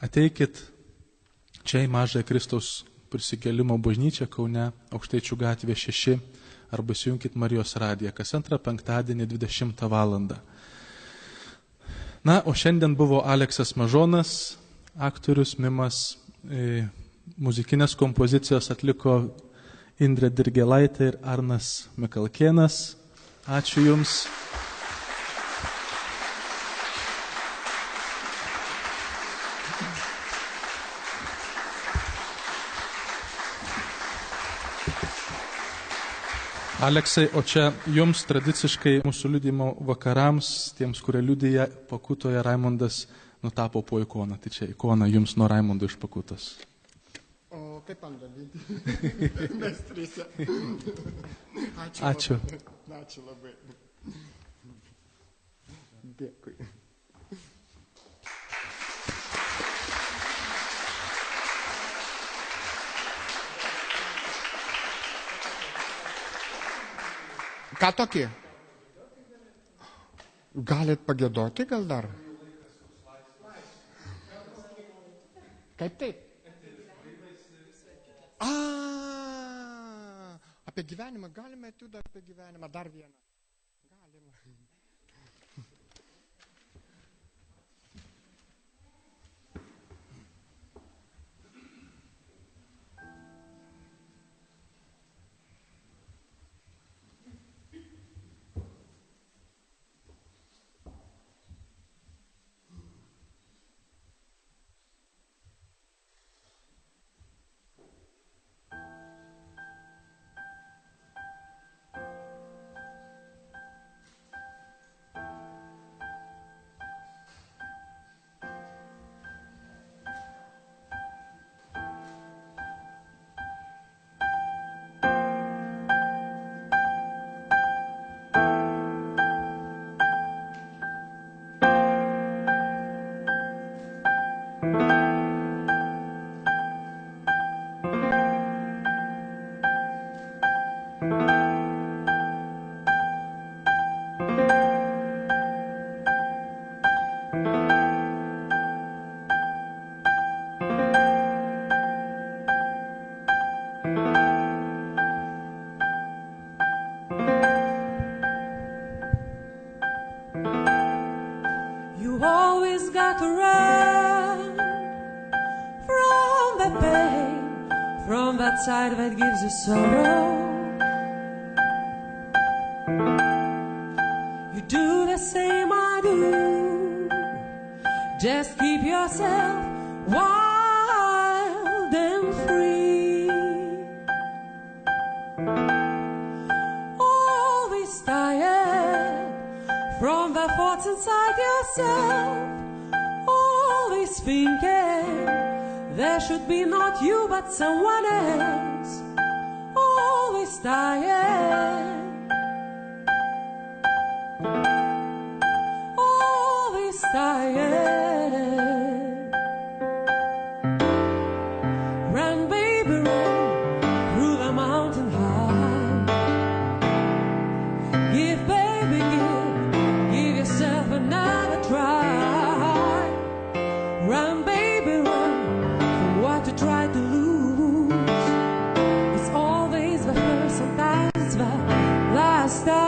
ateikit čia į mažąją Kristaus prisikėlimo bažnyčią Kaune, Aukštaičių gatvė 6, arba įsijunkit Marijos radiją, kas 2 penktadienį 20 valandą. Na, o šiandien buvo Aleksas Mažonas, aktorius, mimas, muzikinės kompozicijos atliko Indrė Dirgelaitė ir Arnas Mikalkėnas. Ačiū Jums. Aleksai, o čia Jums tradiciškai mūsų liudijimo vakarams, tiems, kurie liudija Pakutoje, Raimondas nutapo po ikoną. Tai čia ikona Jums nuo Raimondo iš Pakutos. O kaip man daryti? Mes trise. Ačiū. Ačiū labai. Dėkui. Ką tokį? Galit pagėdoti gal dar? Kaip taip? Apie gyvenimą galime etiudą apie gyvenimą dar vieną. Galima. Side that gives you sorrow. You do the same I do. Just keep yourself wild and free. Always tired from the thoughts inside yourself. Always thinking there should be not you but someone else. Always tired. Always tired. Run, baby, run through the mountain high. Give, baby, give yourself another try. Run, baby, run. What to try to lose. It's always the first, sometimes it's the last time.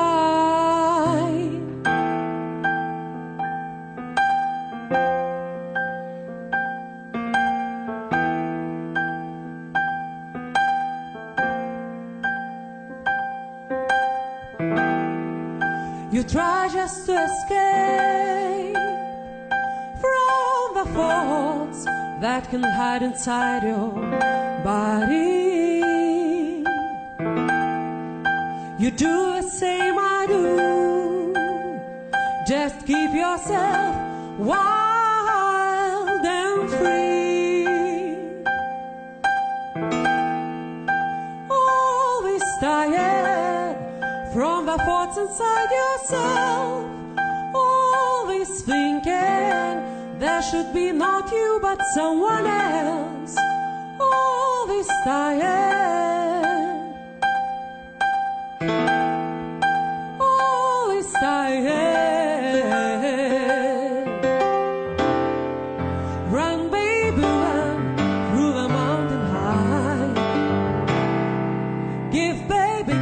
You try just to escape from the faults that can hide inside your body. you do the same I do. Just keep yourself wild and free. Always tired from the thoughts inside yourself. Always thinking there should be not you but someone else. Always tired. Always tired. Run, baby, run through the mountain high. Give, baby,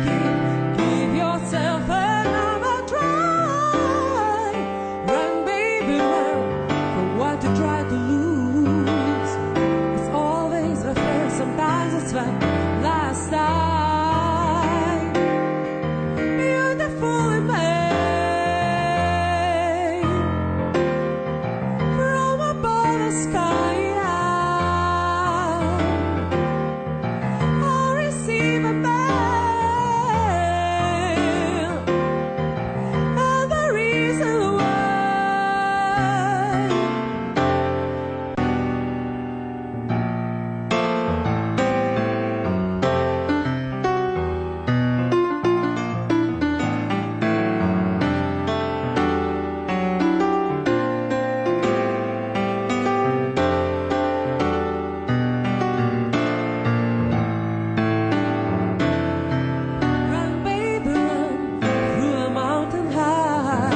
give yourself another try. Run, baby, run for what you try to lose. It's always the first, sometimes it's the last time. Beautiful in May, from above the sky, I'll receive a mail, and the reason why. Run, baby, run through a mountain high.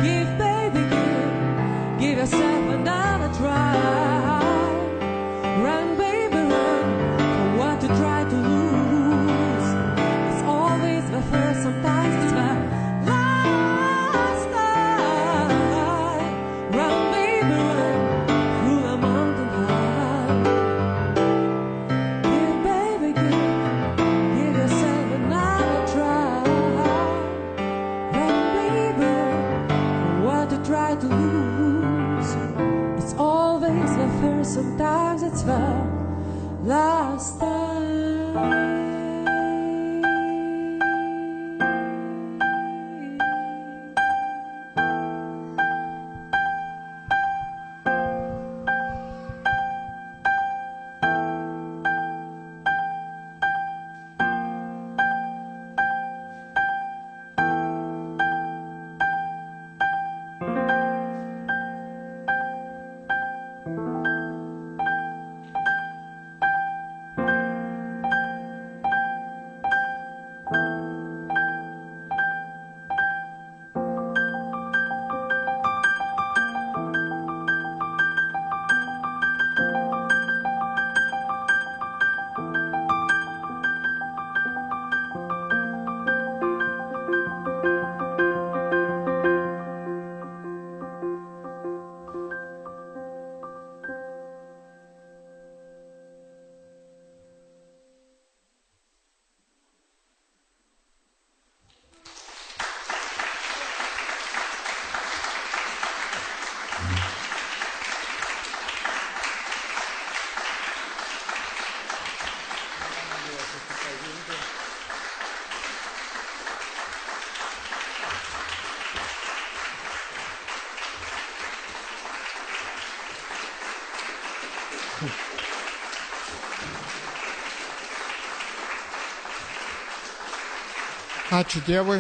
Give, baby, give yourself another try. Run, baby, run for what you try to lose. It's always the first, sometimes it's the last time. Run, baby, run through a mountain high. Give, baby, give yourself another try. Run, baby, for what you try to lose. It's always the first, sometimes it's the last time. Ačiū Dievui.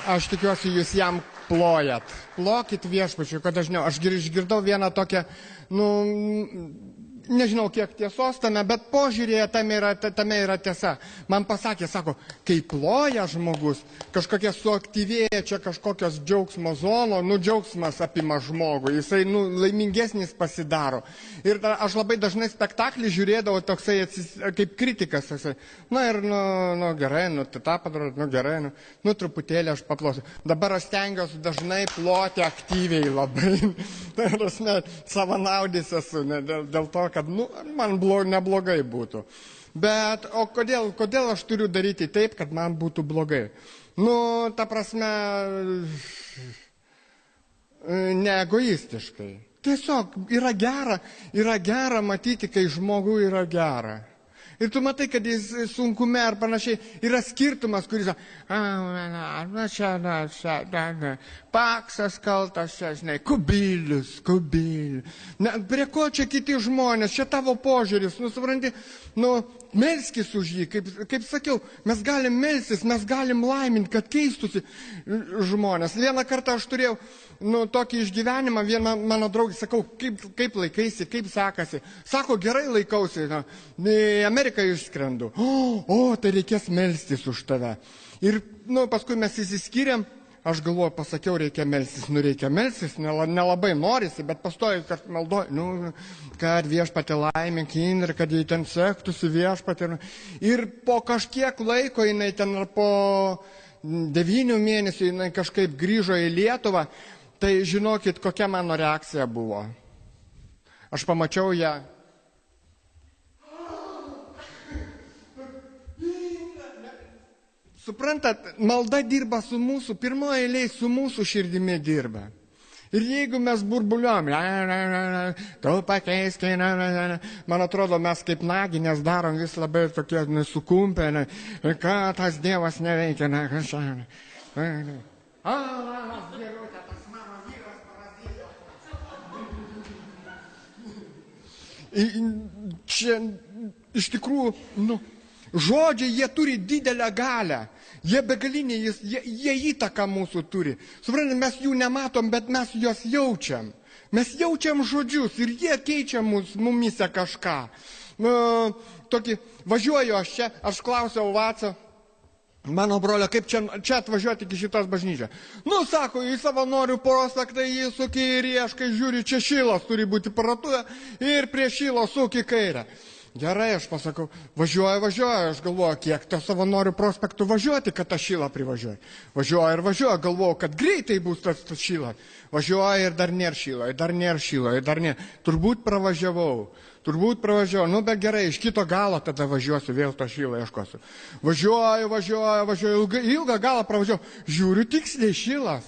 Aš tikiuosi, jūs jam plojat. Plokit viešpačiui, kad dažniau. Aš išgirdau vieną tokią, nežinau kiek tiesos tame, bet požiūrėje tame yra tiesa. Man pasakė, sako, kai ploja žmogus, kažkokie suaktyvėja čia kažkokios džiaugsmo zono, džiaugsmas apima žmogų, jisai laimingesnis pasidaro. Ir aš labai dažnai spektaklį žiūrėdavau toksai kaip kritikas. Gerai, tą padarau, gerai, truputėlį aš paplosiu. Dabar aš stengiuosi dažnai ploti aktyviai labai. Tai prasme, savanaudis esu, dėl to, kad man neblogai būtų. Bet, o kodėl aš turiu daryti taip, kad man būtų blogai? Ta prasme, ne egoistiškai. Tiesiog yra gera matyti, kai žmogui yra gera. Ir tu matai, kad jis sunkume ar panašiai. Yra skirtumas, kuris, paksas kaltas, čia, žinai, kubilius. Prie ko čia kiti žmonės, čia tavo požiūris, supranti, melskis už jį, kaip sakiau, mes galim melstis, mes galim laiminti, kad keistusi žmonės. Vieną kartą aš turėjau tokį išgyvenimą, viena mano draugė, sakau, kaip laikaisi, kaip sekasi. Sako, gerai laikausi, į Ameriką išskrendu. Tai reikės melstis už tave. Ir paskui mes įsiskyrėm, aš galvoju, pasakiau, reikia melstis, nelabai norisi, bet pastoju, kad maldoju, kad viešpatį laiminkį ir kad jai ten sektųsi viešpatį. Ir po kažkiek laiko jinai ten po 9 mėnesių jinai kažkaip grįžo į Lietuvą. Tai žinokit, kokia mano reakcija buvo. Aš pamačiau ją. Suprantat, malda dirba su mūsų, pirmoje eilėje su mūsų širdimi dirba. Ir jeigu mes burbuliuom, tu pakeisk, man atrodo, mes kaip naginės darom vis labai tokie sukumpę, ką tas Dievas neveikia, Čia iš tikrųjų, žodžiai, jie turi didelę galę, jie begaliniai, jie įtaką mūsų turi. Suprantate, mes jų nematom, bet mes juos jaučiam. Mes jaučiam žodžius ir jie keičia mumise kažką. Važiuoju aš čia, aš klausiau Vaco, mano brolio, kaip čia atvažiuoti iki šitos bažnyčios. Sako, į savanorių prospektą jį suki ir ieškai, žiūri, čia šilas turi būti parduotuvė ir prie šilo suki kairę. Gerai, aš pasakau, važiuoju, aš galvoju, kiek to savanorių prospektų važiuoti, kad tą šilą privažiuoju. Važiuoju, galvoju, kad greitai bus tas šilas. Važiuoju ir dar nėra šilo, Turbūt pravažiavau, bet gerai, iš kito galo tada važiuosiu, vėl to šilą ieškosiu. Važiuoju, ilgą galą pravažiavau, žiūriu tiksliai šilas.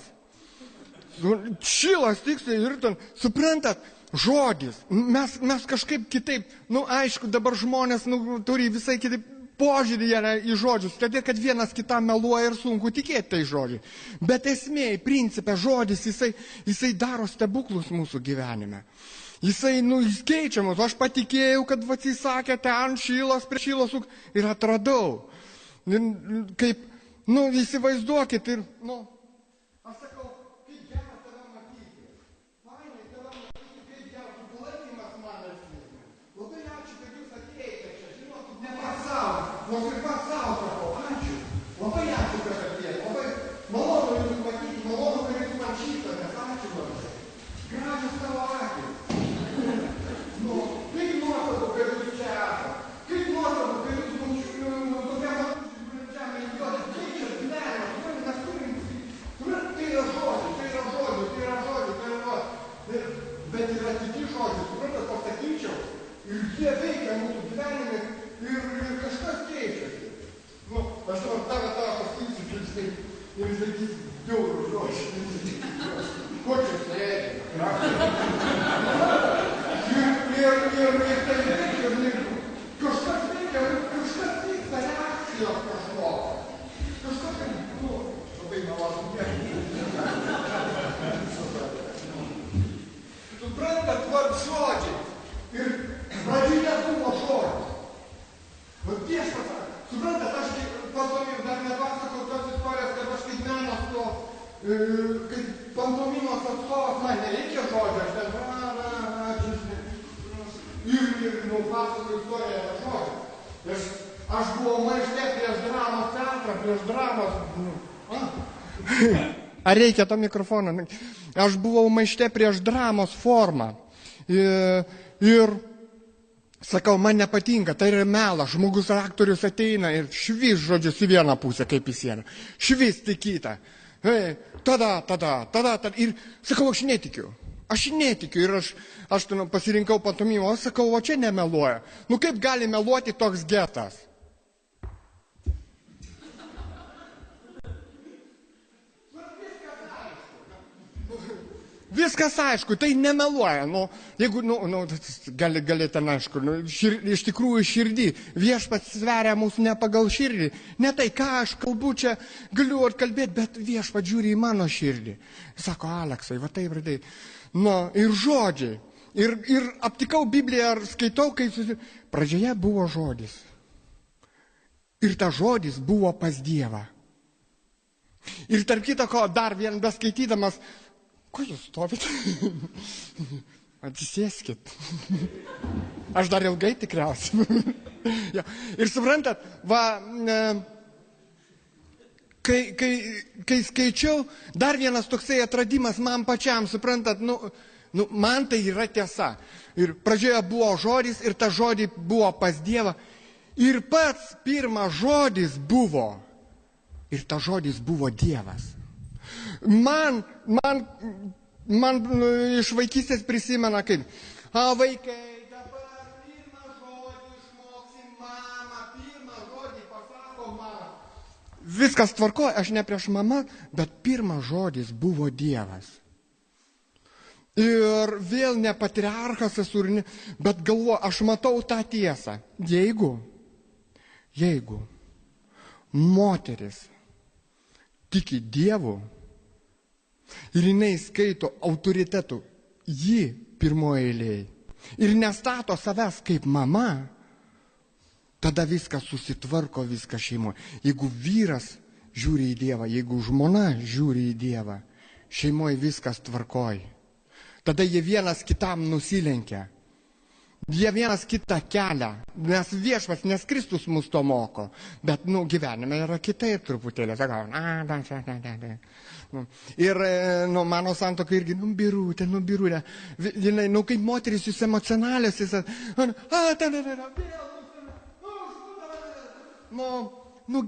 Šilas tiksliai ir ten, suprantat, žodis. Mes kažkaip kitaip, aišku, dabar žmonės turi visai kitaip požiūrį į žodžius, todėl, kad vienas kitam meluoja ir sunku tikėti tai žodžiai. Bet esmė, principė, žodis, jisai daro stebuklus mūsų gyvenime. Jisai, jis keičia mus. Aš patikėjau, kad jis sakė, ten šilas, prie šilos ir atradau. Kaip, įsivaizduokit ir, aš sakau, kaip gera tave matyti. Fainai tave matyti, kaip gera, tu palaikymas man esi. Labai ačiū, kad jūs atėjote čia, žinokit, ne pats savo, nors ir pats savo sakau, ačiū. Labai ačiū, kad atėjote, labai malonu jūs matyti, malonu, kad jūs man šypsotės, ačiū labai. Gražios tavo akis. Kaip nuostabu, kad jūs čia esate. Kaip nuostabu, kad jūs tokia žemė įduodat. Kaip čia gyvenimas, mes turim. Tai yra žodžiai. Bet yra kiti žodžiai, suprantat, pasakyčiau. Ir jie veikia mūsų gyvenime ir kažkas keičiasi. Aš dabar tave pasakysiu, ir sakys, diaurų žodžiai. Ko čia sėdi? Ir tai veikia, kažkas vyksta reakcijos kažkokios. Kažkas labai malonu. Suprantat, žodžiai. Ir pradžioje buvo žodžiai. Viešpats, suprantat, aš pantomim dar nepasakau tos istorijos, kad aš kaip menas kaip pantomimos atstovas, man nereikia žodžio, aš ten ir pasakau istoriją apie žodžią. Aš buvau maište prieš dramos centrą, prieš dramos... Ar reikia to mikrofono? Aš buvau maište prieš dramos formą. Ir sakau, man nepatinka, tai yra melas. Žmogus aktorius ateina ir švis žodžius į vieną pusę, kaip į sieną. Švis į kitą. Tada. Ir sakau, aš netikiu ir aš pasirinkau pantomimą, o sakau, o čia nemeluoja. Kaip gali meluoti toks getas? Viskas aišku, tai nemeluoja. Jeigu, gali ten aišku, iš tikrųjų širdį, viešpats sveria mūsų ne pagal širdį. Ne tai, ką aš kalbu čia, galiu atkalbėti, bet viešpats žiūri į mano širdį. Sako, Aleksai, va taip ir taip. Ir žodžiai. Ir aptikau Bibliją ar skaitau, kai pradžioje buvo žodis. Ir ta žodis buvo pas Dievą. Ir tarp kito ko, dar vien beskaitydamas, ko jūs stovit? Atsisėskit. Aš dar ilgai tikriausiai. Ja. Ir suprantat, kai skaičiau, dar vienas toksai atradimas man pačiam, suprantat, man tai yra tiesa. Ir pradžioje buvo žodis, ir ta žodį buvo pas Dievą. Ir pats pirmas žodis buvo. Ir ta žodis buvo Dievas. Man iš vaikystės prisimena, kaip, vaikai, dabar pirmą žodį išmoksim mamą, pirmą žodį pasako mama. Viskas tvarkoja, aš ne prieš mamą, bet pirmas žodis buvo Dievas. Ir vėl ne patriarchas esu, bet galvoju, aš matau tą tiesą. Jeigu moteris tiki Dievu, ir jinai skaito autoritetų jį pirmoje eilėje ir nestato savęs kaip mama, tada viskas susitvarko, viskas šeimoje. Jeigu vyras žiūri į Dievą, jeigu žmona žiūri į Dievą, šeimoje viskas tvarkoj. Tada jie vienas kitam nusilenkia. Jie vienas kitą kelia, nes viešpats, nes Kristus mus to moko. Bet, gyvenime yra kitaip truputėlį. Ir, mano santuoka irgi, birutė. Jinai, kaip moteris, jūs emocionalės,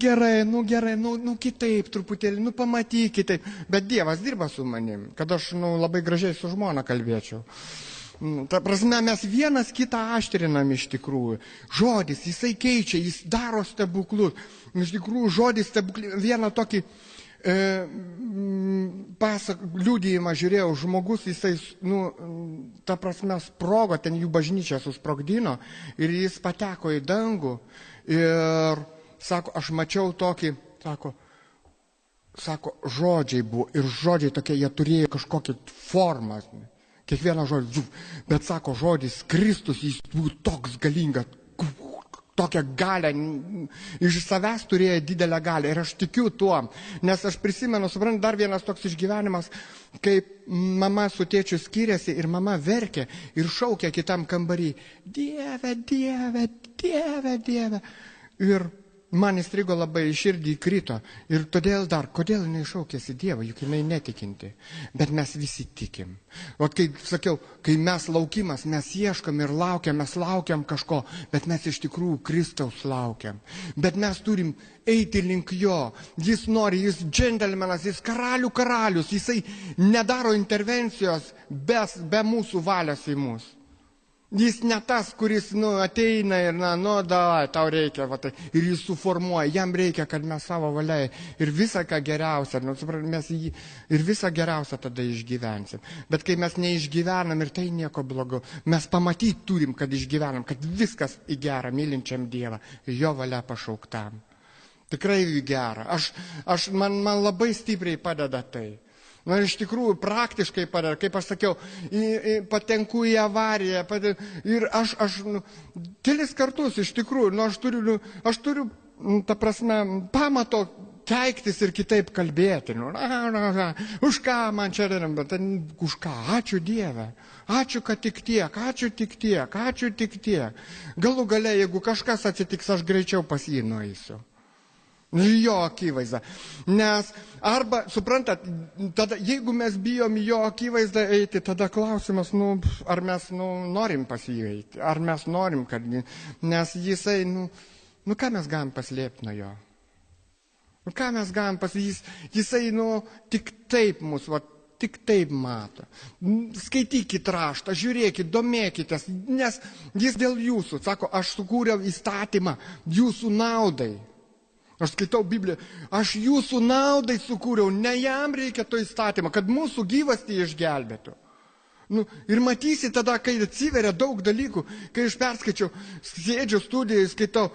gerai, kitaip truputėlį, pamatykite. Bet Dievas dirba su manim, kad aš, labai gražiai su žmona kalbėčiau. Ta prasme, mes vienas kitą aštrinam iš tikrųjų. Žodis, jisai keičia, jis daro stebuklus. Iš tikrųjų, žodis stebuklus. Vieną tokį liudijimą žiūrėjau, žmogus, jisai, ta prasme, sprogo, ten jų bažnyčią susprogdino ir jis pateko į dangų. Ir, sako, aš mačiau tokį, sako, žodžiai buvo. Ir žodžiai tokie, jie turėjo kažkokią formą. Kiekvieną žodį, bet sako žodis Kristus, jis buvo toks galingas, tokią galę, iš savęs turėjo didelę galę ir aš tikiu tuo, nes aš prisimenu, suprantu, dar vienas toks išgyvenimas, kai mama su tėčiu skiriasi ir mama verkė ir šaukė kitam kambarį, Dieve, Dieve, Dieve, Dieve. Ir man įstrigo labai, širdį krito. Ir kodėl jinai šaukėsi Dievą, juk jinai netikinti. Bet mes visi tikim. O kaip sakiau, kai mes laukimas, mes ieškam ir laukiam, mes laukiam kažko, bet mes iš tikrųjų Kristaus laukiam. Bet mes turim eiti link jo. Jis nori, jis džentelmenas, jis karalius, jisai nedaro intervencijos be mūsų valios į mus. Jis ne tas, kuris ateina ir tau reikia, ir jis suformuoja, jam reikia, kad mes savo valiai ir visą ką geriausia, mes jį ir visą geriausią tada išgyvensim. Bet kai mes neišgyvenam ir tai nieko blogo, mes pamatyti turim, kad išgyvenam, kad viskas į gerą, mylinčiam Dievą, jo valia pašauktam. Tikrai į gerą. Man labai stipriai padeda tai. Iš tikrųjų, praktiškai padeda, kaip aš sakiau, patenku į avariją, ir aš kelis kartus, iš tikrųjų, aš turiu, ta prasme, pamato keiktis ir kitaip kalbėti. Už ką man čia daram, bet už ką, ačiū Dieve, ačiū, kad tik tiek. Galų gale, jeigu kažkas atsitiks, aš greičiau pas jį nueisiu. Jo akivaizdą. Nes arba, suprantat, tada, jeigu mes bijom jo akivaizdą eiti, tada klausimas, ar mes norim pas jį eiti, ar mes norim, kad, nes jisai, ką mes galim paslėpti nuo jo? Ką mes galim jisai, tik taip mus, tik taip mato. Skaitykit raštą, žiūrėkit, domėkitės, nes jis dėl jūsų, sako, aš sukūriau įstatymą jūsų naudai. Aš skaitau Bibliją, aš jūsų naudai sukūriau, ne jam reikia to įstatymą, kad mūsų gyvastį išgelbėtų. Ir matysi tada, kai atsiveria daug dalykų, kai aš perskaičiau, sėdžiu studijoje, skaitau,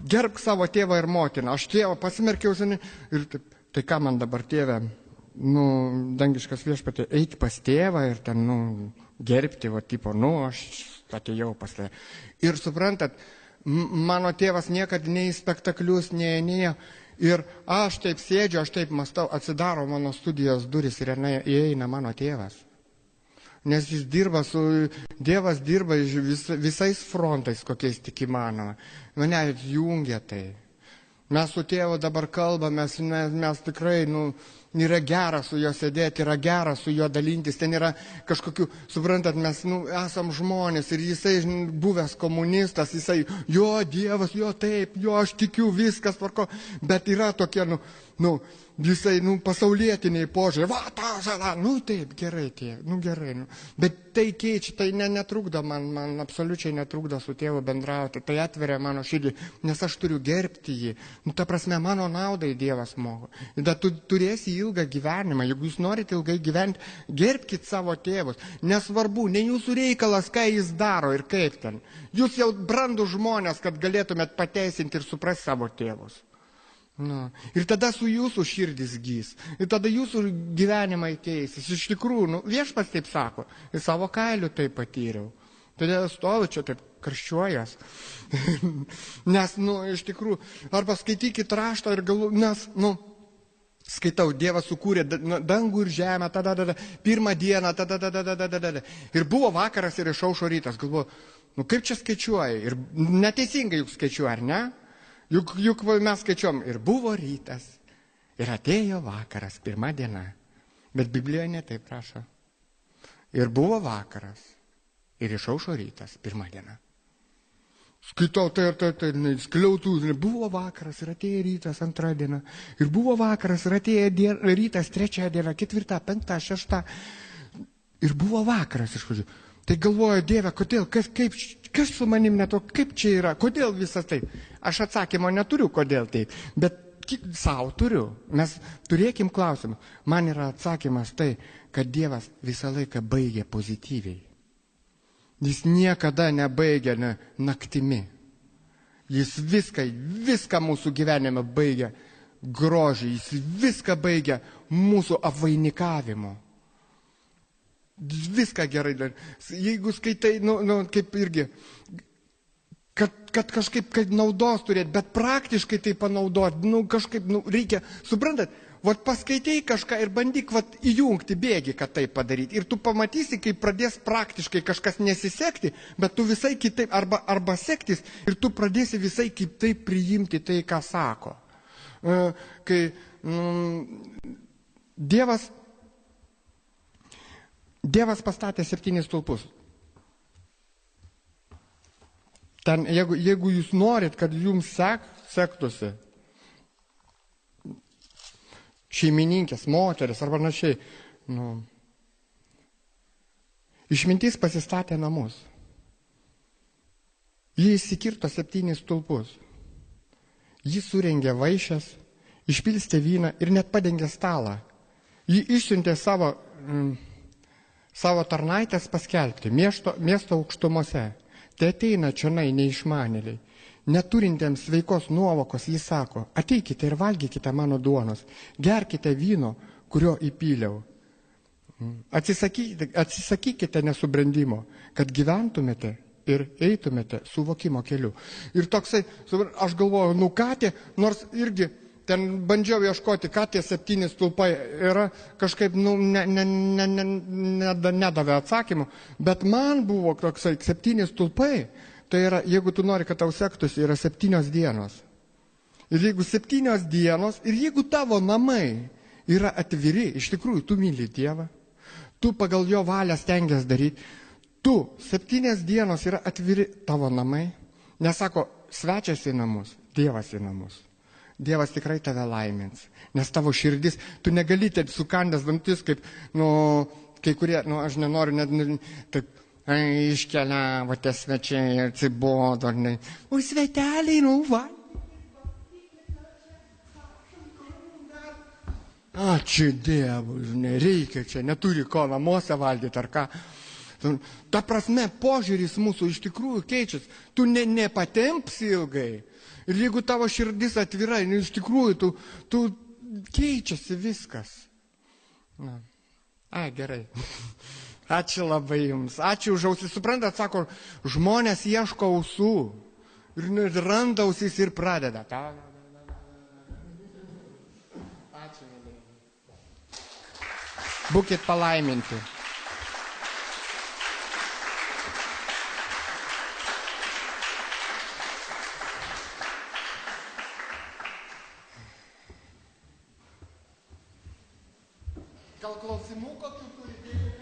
gerbk savo tėvą ir motiną. Aš tėvą pasimerkiau ir taip, tai ką man dabar tėvę, dangiškas viešpatė, eiti pas tėvą ir ten, gerbti, aš atėjau pas tėvą. Ir suprantat, mano tėvas niekada nei į spektaklius, nei. Ir aš taip sėdžiu, aš taip mąstau, atsidaro mano studijos duris ir įeina mano tėvas. Nes jis Dievas dirba visais frontais, kokiais tik įmanoma. Mane jungia tai. Mes su tėvu dabar kalbame, mes tikrai, yra gera su juo sėdėti, yra gera su juo dalintis. Ten yra kažkokių, suprantat, mes esam žmonės ir jisai buvęs komunistas, jisai, jo Dievas, jo taip, jo aš tikiu, viskas tvarko. Bet yra tokie, visai, pasaulietiniai požiūrė, taip, gerai, gerai. Bet tai keičia, tai netrukdo man absoliučiai netrukdo su tėvu bendrauti, tai atveria mano širdį, nes aš turiu gerbti jį. Ta prasme, mano naudai Dievas moko. Ir tu turėsi ilgą gyvenimą, jeigu jūs norite ilgai gyventi, gerbkite savo tėvus. Nesvarbu, ne jūsų reikalas, ką jis daro ir kaip ten. Jūs jau brandų žmonės, kad galėtumėt pateisinti ir suprasti savo tėvus. Ir tada su jūsų širdis gys. Ir tada jūsų gyvenimai keisis. Iš tikrųjų, viešpats taip sako. Ir savo kailiu tai patyriau. Todėl stoviu čia taip karščiuojas. Nes, iš tikrųjų, arba skaitykit raštą ir nes, skaitau, Dievas sukūrė dangų ir žemę, pirmą dieną, ir buvo vakaras ir išaušo rytas. Galvoju, kaip čia skaičiuoja? Ir neteisingai juk skaičiuoja, ar ne? Juk mes skaičiuom, ir buvo rytas, ir atėjo vakaras, pirma diena. Bet Biblijoje netaip prašo. Ir buvo vakaras, ir išaušo rytas, pirma diena. Skaitau, skliautų, buvo vakaras, ir atėjo rytas, antra diena. Ir buvo vakaras, ir atėjo rytas, trečia diena, ketvirta, penkta, šešta. Ir buvo vakaras, iš pradžių. Tai galvoju, Dieve, kodėl, kas su manim neto, kaip čia yra, kodėl visas taip? Aš atsakymo neturiu, kodėl taip, bet savo turiu. Mes turėkim klausimą. Man yra atsakymas tai, kad Dievas visą laiką baigia pozityviai. Jis niekada nebaigia naktimi. Jis viską mūsų gyvenime baigia grožį, jis viską baigia mūsų apvainikavimu. Viską gerai dar. Jeigu skaitai, kaip irgi, kad kažkaip naudos turėti, bet praktiškai tai panaudoti, kažkaip, reikia, suprantat, paskaitai kažką ir bandyk, įjungti bėgį, kad tai padaryti. Ir tu pamatysi, kai pradės praktiškai kažkas nesisekti, bet tu visai kitaip, arba sektis, ir tu pradėsi visai kitaip priimti tai, ką sako. Kai Dievas pastatė 7 stulpus. Ten, jeigu jūs norit, kad jums sektųsi šeimininkės, moteris ar panašiai, išmintis pasistatė namus. Jie įsikirto 7 stulpus. Jį surengė vaišes, išpilstė vyną ir net padengė stalą. Jį išsiuntė savo tarnaitės paskelbti miesto aukštumose. Tai ateina čionai neišmanėliai. Neturintiems sveikos nuovokos jis sako, ateikite ir valgykite mano duonos, gerkite vyno, kurio įpyliau. Atsisakykite nesubrendimo, kad gyventumėte ir eitumėte suvokimo keliu. Ir toksai, aš galvoju, katė, nors irgi ten bandžiau ieškoti, ką tie 7 stulpai yra, kažkaip nedavė atsakymų, bet man buvo toksai 7 stulpai, tai yra, jeigu tu nori, kad tau sektųsi, yra 7 dienos. Ir jeigu 7 dienos, ir jeigu tavo namai yra atviri, iš tikrųjų, tu myli Dievą, tu pagal jo valią stengiasi daryti, 7 dienos yra atviri tavo namai, nesako, svečias į namus, Dievas į namus. Dievas tikrai tave laimins, nes tavo širdis, tu negali taip sukandęs dantis, kaip, kai kurie, aš nenoriu net, taip, iškeliavo tie svečiai, atsibodo, oi, sveteliai, va. Ačiū Dievui, nereikia čia, neturi ko namuose valgyti ar ką. Ta prasme, požiūris mūsų iš tikrųjų keičiasi. Tu nepatempsi ilgai. Ir jeigu tavo širdis atvira, iš tikrųjų, tu keičiasi viskas. Na. Gerai. Ačiū labai jums. Ačiū už ausį. Suprantat, sako, žmonės ieško ausų. Ir randa ausys ir pradeda. Ačiū labai. Būkit palaiminti. Gal klausimų kokių turite?